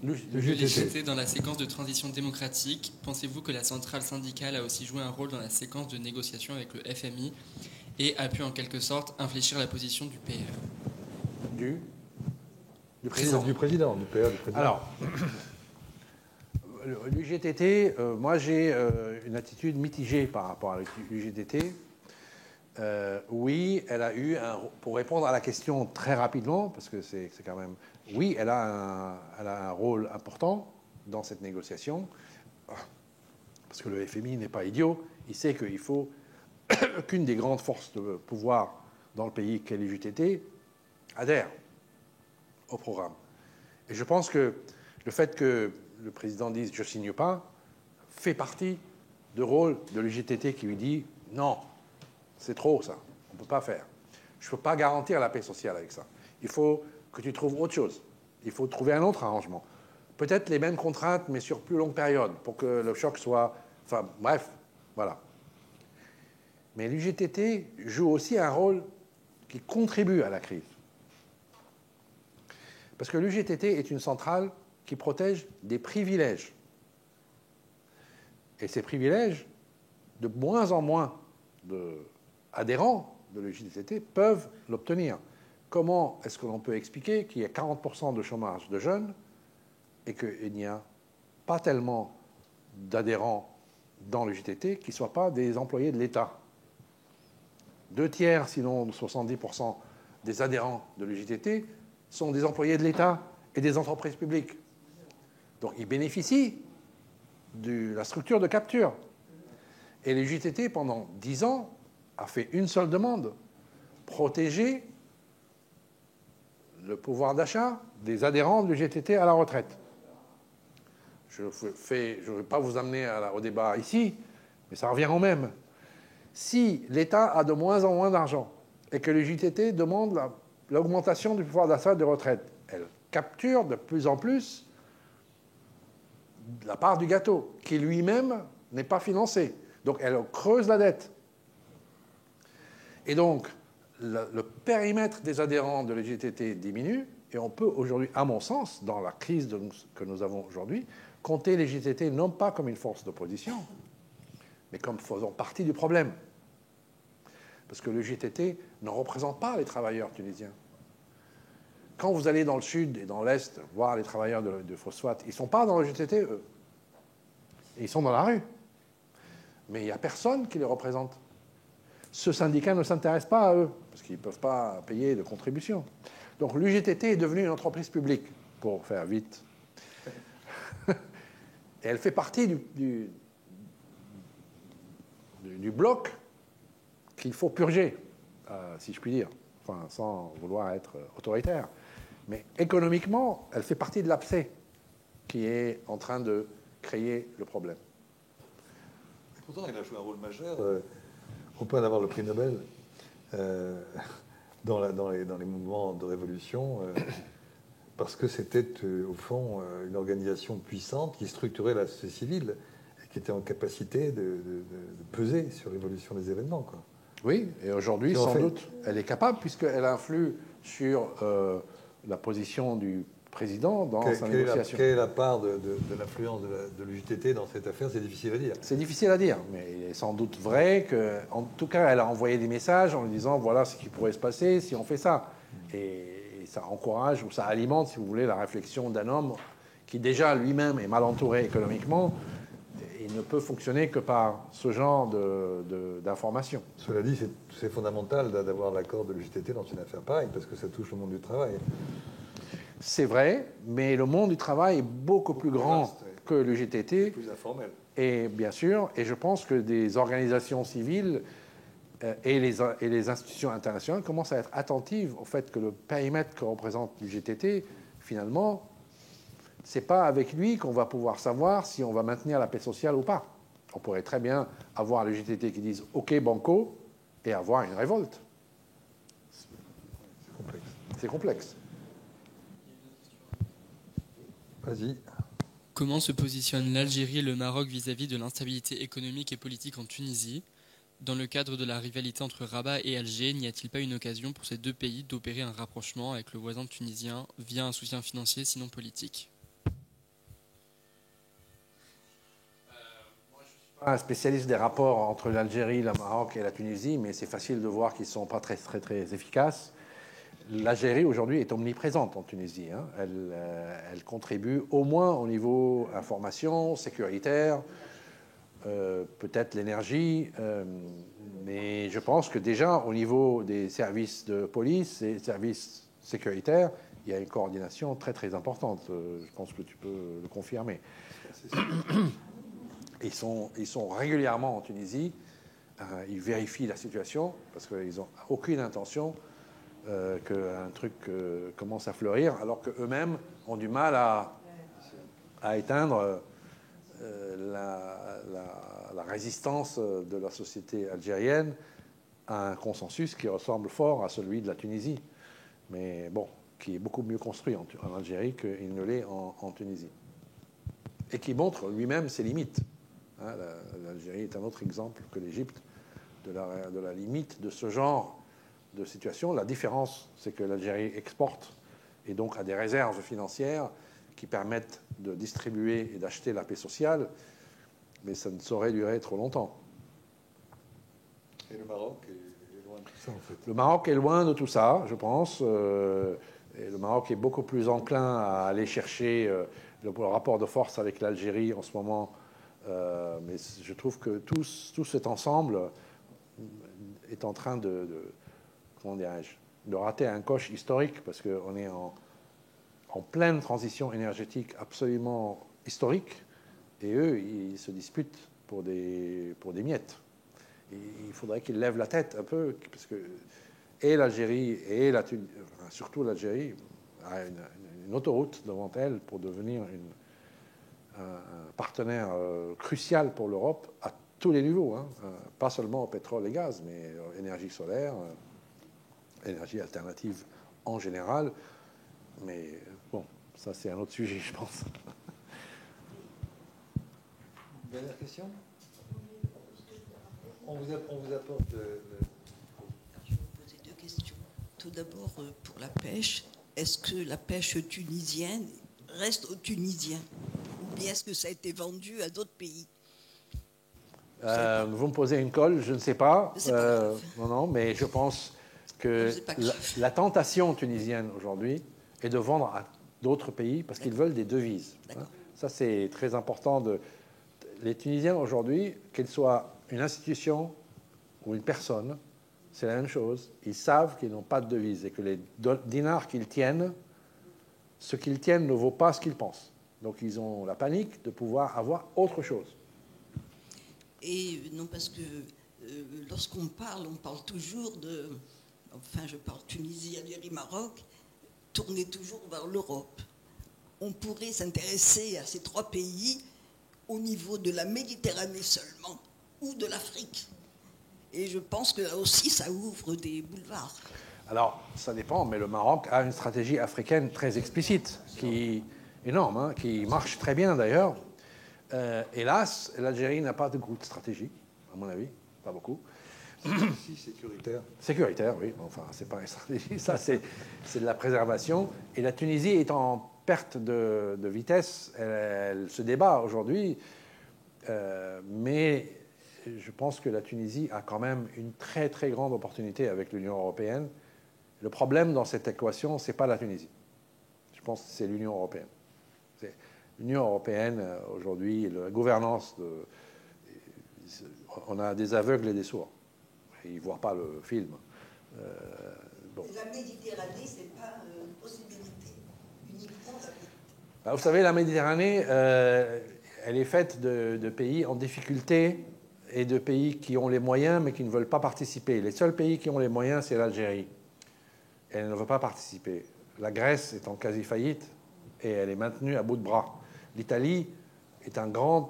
dans la séquence de transition démocratique. Pensez-vous que la centrale syndicale a aussi joué un rôle dans la séquence de négociation avec le FMI et a pu en quelque sorte infléchir la position du PR? Du président. Du président, du PR, du président. Alors, l'UGTT, moi j'ai une attitude mitigée par rapport à l'UGTT. Oui, elle a eu pour répondre à la question très rapidement, parce que c'est quand même... Oui, elle a un rôle important dans cette négociation, parce que le FMI n'est pas idiot. Il sait qu'il faut qu'une des grandes forces de pouvoir dans le pays, qu'est l'UGTT, adhère au programme. Et je pense que le fait que le président dise « je ne signe pas » fait partie du rôle de l'UGTT qui lui dit « non, c'est trop ça, on ne peut pas faire. Je ne peux pas garantir la paix sociale avec ça. Il faut que tu trouves autre chose. Il faut trouver un autre arrangement. Peut-être les mêmes contraintes, mais sur plus longue période, pour que le choc soit... Enfin, bref, voilà. Mais l'UGTT joue aussi un rôle qui contribue à la crise. Parce que l'UGTT est une centrale qui protège des privilèges. Et ces privilèges, de moins en moins d'adhérents de l'UGTT peuvent l'obtenir. Comment est-ce que l'on peut expliquer qu'il y a 40% de chômage de jeunes et qu'il n'y a pas tellement d'adhérents dans l'UGTT qui ne soient pas des employés de l'État? 2/3, sinon 70% des adhérents de l'UGTT sont des employés de l'État et des entreprises publiques. Donc ils bénéficient de la structure de capture. Et l'UGTT, pendant 10 ans, a fait une seule demande: protéger le pouvoir d'achat des adhérents de l'UGTT à la retraite. Je ne vais pas vous amener au débat ici, mais ça revient au même. Si l'État a de moins en moins d'argent et que le JTT demande l'augmentation du pouvoir d'achat de retraite, elle capture de plus en plus la part du gâteau, qui lui-même n'est pas financé. Donc elle creuse la dette. Et donc, le périmètre des adhérents de l'EJTT diminue, et on peut aujourd'hui, à mon sens, dans la crise que nous avons aujourd'hui, compter les JTT non pas comme une force d'opposition, mais comme faisant partie du problème. Parce que le JTT ne représente pas les travailleurs tunisiens. Quand vous allez dans le sud et dans l'est voir les travailleurs de phosphate, ils ne sont pas dans le JTT, eux. Ils sont dans la rue. Mais il n'y a personne qui les représente. Ce syndicat ne s'intéresse pas à eux, parce qu'ils ne peuvent pas payer de contribution. Donc l'UGTT est devenue une entreprise publique, pour faire vite. Et elle fait partie du bloc qu'il faut purger, si je puis dire, enfin, sans vouloir être autoritaire. Mais économiquement, elle fait partie de l'abcès qui est en train de créer le problème. Et pourtant, il a joué un rôle majeur, au point d'avoir le prix Nobel dans les mouvements de révolution, parce que c'était, au fond, une organisation puissante qui structurait la société civile et qui était en capacité de peser sur l'évolution des événements, quoi. Oui, et aujourd'hui, sans doute, elle est capable, puisqu'elle influe sur la position du président dans sa négociation. Quelle est la part de l'influence de l'UJTT dans cette affaire? C'est difficile à dire. C'est difficile à dire, mais il est sans doute vrai qu'en tout cas, elle a envoyé des messages en lui disant voilà ce qui pourrait se passer si on fait ça. Et ça encourage ou ça alimente, si vous voulez, la réflexion d'un homme qui déjà lui-même est mal entouré économiquement. Il ne peut fonctionner que par ce genre d'informations. Cela dit, c'est fondamental d'avoir l'accord de l'UJTT dans une affaire pareille, parce que ça touche le monde du travail. C'est vrai, mais le monde du travail est beaucoup plus grand que l'UJTT. Plus informel. Et bien sûr, et je pense que des organisations civiles et les institutions internationales commencent à être attentives au fait que le périmètre que représente l'UJTT, finalement, c'est pas avec lui qu'on va pouvoir savoir si on va maintenir la paix sociale ou pas. On pourrait très bien avoir le JTT qui dise « OK, banco » et avoir une révolte. C'est complexe. C'est complexe. Vas-y. Comment se positionnent l'Algérie et le Maroc vis-à-vis de l'instabilité économique et politique en Tunisie? Dans le cadre de la rivalité entre Rabat et Alger, n'y a-t-il pas une occasion pour ces deux pays d'opérer un rapprochement avec le voisin tunisien via un soutien financier sinon politique? Un spécialiste des rapports entre l'Algérie, le Maroc et la Tunisie, mais c'est facile de voir qu'ils ne sont pas très efficaces. L'Algérie, aujourd'hui, est omniprésente en Tunisie. Hein. Elle contribue au moins au niveau information, sécuritaire, peut-être l'énergie, mais je pense que déjà, au niveau des services de police et services sécuritaires, il y a une coordination très, très importante. Je pense que tu peux le confirmer. Ils sont régulièrement en Tunisie, ils vérifient la situation parce qu'ils n'ont aucune intention qu'un truc commence à fleurir, alors qu'eux-mêmes ont du mal à éteindre la résistance de la société algérienne à un consensus qui ressemble fort à celui de la Tunisie, mais bon, qui est beaucoup mieux construit en Algérie qu'il ne l'est en Tunisie, et qui montre lui-même ses limites. Hein, l'Algérie est un autre exemple que l'Égypte de la limite de ce genre de situation. La différence, c'est que l'Algérie exporte et donc a des réserves financières qui permettent de distribuer et d'acheter la paix sociale, mais ça ne saurait durer trop longtemps. Et le Maroc est loin de tout ça, en fait. Le Maroc est loin de tout ça, je pense. Et le Maroc est beaucoup plus enclin à aller chercher le rapport de force avec l'Algérie en ce moment. Mais je trouve que tout cet ensemble est en train comment dirais-je, de rater un coche historique, parce qu'on est en pleine transition énergétique absolument historique, et eux, ils se disputent pour des miettes. Et il faudrait qu'ils lèvent la tête un peu, parce que et l'Algérie, et surtout l'Algérie, a une autoroute devant elle pour devenir un partenaire crucial pour l'Europe à tous les niveaux, hein. Pas seulement au pétrole et gaz, mais énergie solaire, énergie alternative en général. Mais bon, ça c'est un autre sujet, je pense. Dernière question. On vous apporte Je vais vous poser deux questions. Tout d'abord, pour la pêche, est-ce que la pêche tunisienne reste aux Tunisiens ou bien est-ce que ça a été vendu à d'autres pays? Vous me posez une colle, je ne sais pas. C'est pas grave. Non, mais je pense que C'est pas grave. la tentation tunisienne aujourd'hui est de vendre à d'autres pays parce qu'ils veulent des devises. Hein. Ça, c'est très important. Les Tunisiens aujourd'hui, qu'ils soient une institution ou une personne, c'est la même chose. Ils savent qu'ils n'ont pas de devise et que les dinars qu'ils tiennent, ce qu'ils tiennent ne vaut pas ce qu'ils pensent. Donc ils ont la panique de pouvoir avoir autre chose. Et non, parce que lorsqu'on parle, on parle toujours de, enfin je parle Tunisie, Algérie, Maroc, tourner toujours vers l'Europe. On pourrait s'intéresser à ces trois pays au niveau de la Méditerranée seulement ou de l'Afrique. Et je pense que là aussi, ça ouvre des boulevards. Alors, ça dépend, mais le Maroc a une stratégie africaine très explicite, énorme, hein, qui marche très bien d'ailleurs. Hélas, l'Algérie n'a pas de grande stratégie, à mon avis, pas beaucoup. si sécuritaire. Sécuritaire, oui, enfin, c'est pas une stratégie, ça c'est de la préservation. Et la Tunisie est en perte de vitesse, elle se débat aujourd'hui, mais je pense que la Tunisie a quand même une très très grande opportunité avec l'Union européenne. Le problème dans cette équation, ce n'est pas la Tunisie. Je pense que c'est l'Union européenne. L'Union européenne, aujourd'hui, la gouvernance, on a des aveugles et des sourds. Ils ne voient pas le film. Bon. La Méditerranée, ce n'est pas une possibilité uniquement. Vous savez, la Méditerranée, elle est faite de pays en difficulté et de pays qui ont les moyens mais qui ne veulent pas participer. Les seuls pays qui ont les moyens, c'est l'Algérie. Elle ne veut pas participer. La Grèce est en quasi-faillite et elle est maintenue à bout de bras. L'Italie est un grand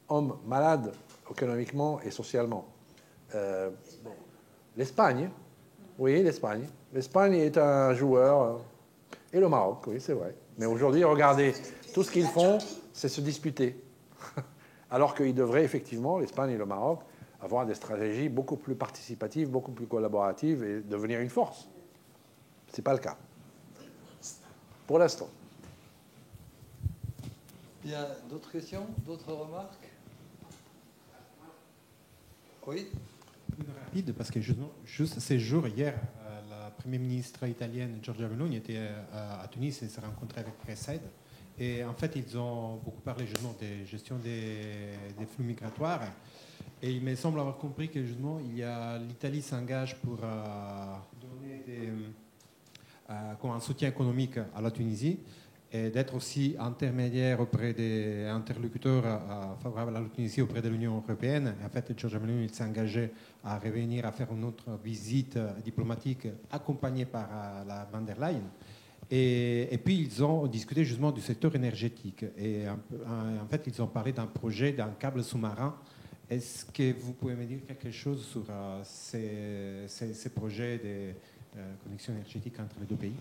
homme malade économiquement et socialement. L'Espagne, oui, l'Espagne. L'Espagne est un joueur. Et le Maroc, oui, c'est vrai. Mais aujourd'hui, regardez, tout ce qu'ils font, c'est se disputer. Alors qu'ils devraient effectivement, l'Espagne et le Maroc, avoir des stratégies beaucoup plus participatives, beaucoup plus collaboratives et devenir une force. Ce n'est pas le cas. Pour l'instant. Il y a d'autres questions, d'autres remarques? Oui. Rapide, parce que juste ces jours, hier, la première ministre italienne Giorgia Meloni était à Tunis et s'est rencontrée avec Preside. Et en fait, ils ont beaucoup parlé justement de gestion des flux migratoires. Et il me semble avoir compris que justement, l'Italie s'engage pour donner un soutien économique à la Tunisie et d'être aussi intermédiaire auprès des interlocuteurs favorables à la Tunisie auprès de l'Union européenne. En fait, Giorgia Meloni s'est engagé à revenir à faire une autre visite diplomatique accompagnée par la von der Leyen. Et puis, ils ont discuté justement du secteur énergétique. Et en fait, ils ont parlé d'un projet, d'un câble sous-marin. Est-ce que vous pouvez me dire quelque chose sur ces projets de connexion énergétique entre les deux pays?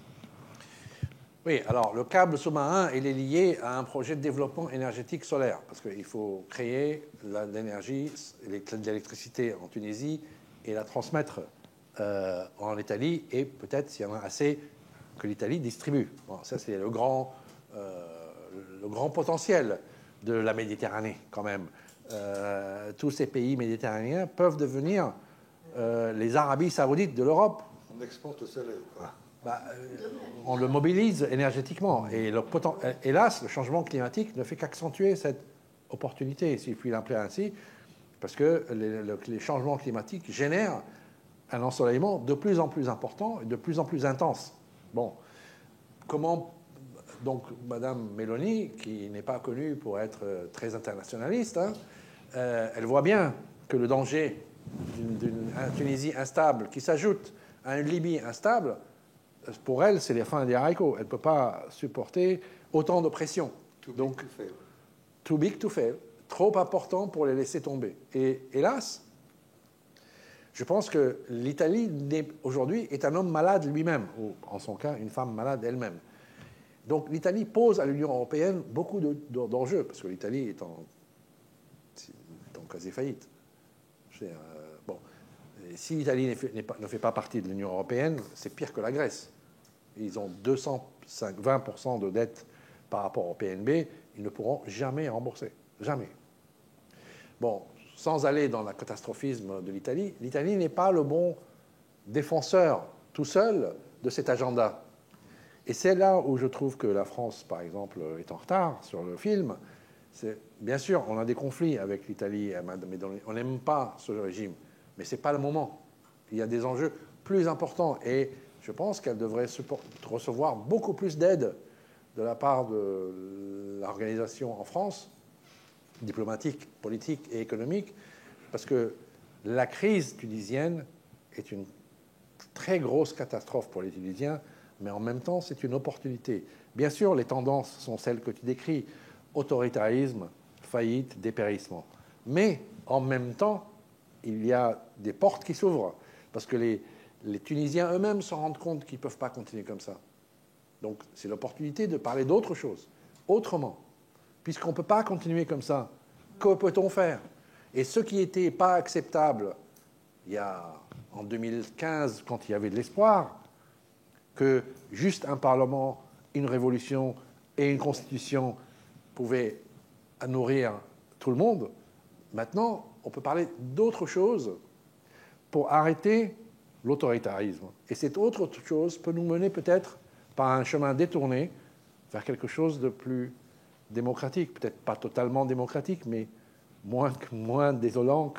Oui, alors le câble sous-marin, il est lié à un projet de développement énergétique solaire, parce qu'il faut créer de l'énergie, de l'électricité en Tunisie et la transmettre en Italie, et peut-être, s'il y en a assez, que l'Italie distribue. Bon, ça, c'est le grand potentiel de la Méditerranée, quand même. Tous ces pays méditerranéens peuvent devenir les Arabies saoudites de l'Europe. On exporte le soleil, quoi. On le mobilise énergétiquement. Et hélas, le changement climatique ne fait qu'accentuer cette opportunité, s'il faut l'appeler ainsi, parce que les changements climatiques génèrent un ensoleillement de plus en plus important et de plus en plus intense. Bon, comment donc Madame Meloni, qui n'est pas connue pour être très internationaliste, hein, elle voit bien que le danger d'une Tunisie instable qui s'ajoute à une Libye instable, pour elle, c'est les fins des haricots. Elle ne peut pas supporter autant de pression. Too big to fail. Too big to fail. trop important pour les laisser tomber. Et hélas, je pense que l'Italie aujourd'hui est un homme malade lui-même, ou en son cas une femme malade elle-même. Donc l'Italie pose à l'Union européenne beaucoup d'enjeux, parce que l'Italie est en quasi-faillite. Bon, si l'Italie ne fait pas partie de l'Union européenne, c'est pire que la Grèce. Ils ont 220% de dette par rapport au PNB, ils ne pourront jamais rembourser. Jamais. Bon, sans aller dans le catastrophisme de l'Italie, l'Italie n'est pas le bon défenseur tout seul de cet agenda. Et c'est là où je trouve que la France, par exemple, est en retard sur le film. Bien sûr, on a des conflits avec l'Italie, mais on n'aime pas ce régime. Mais ce n'est pas le moment. Il y a des enjeux plus importants. Et je pense qu'elle devrait recevoir beaucoup plus d'aide de la part de l'organisation en France, diplomatique, politique et économique, parce que la crise tunisienne est une très grosse catastrophe pour les Tunisiens, mais en même temps, c'est une opportunité. Bien sûr, les tendances sont celles que tu décris, autoritarisme, faillite, dépérissement. Mais en même temps, il y a des portes qui s'ouvrent, parce que les Tunisiens eux-mêmes se rendent compte qu'ils ne peuvent pas continuer comme ça. Donc c'est l'opportunité de parler d'autre chose, autrement. Puisqu'on ne peut pas continuer comme ça, que peut-on faire? Et ce qui n'était pas acceptable en 2015, quand il y avait de l'espoir, que juste un Parlement, une révolution et une constitution pouvaient nourrir tout le monde, maintenant, on peut parler d'autre chose pour arrêter l'autoritarisme. Et cette autre chose peut nous mener peut-être par un chemin détourné vers quelque chose de plus démocratique. Peut-être pas totalement démocratique, mais moins désolant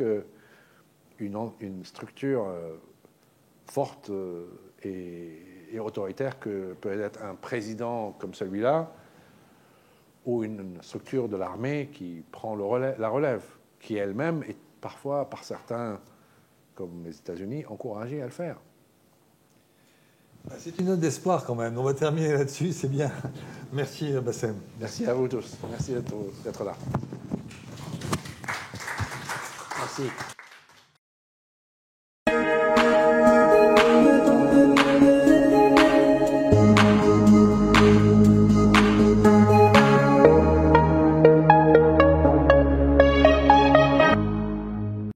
qu'une structure forte et autoritaire que peut être un président comme celui-là, ou une structure de l'armée qui prend la relève, qui elle-même est parfois, par certains, comme les États-Unis, encouragée à le faire. C'est une note d'espoir quand même. On va terminer là-dessus, c'est bien. Merci Bassem. Merci à vous tous. Merci d'être là. Merci.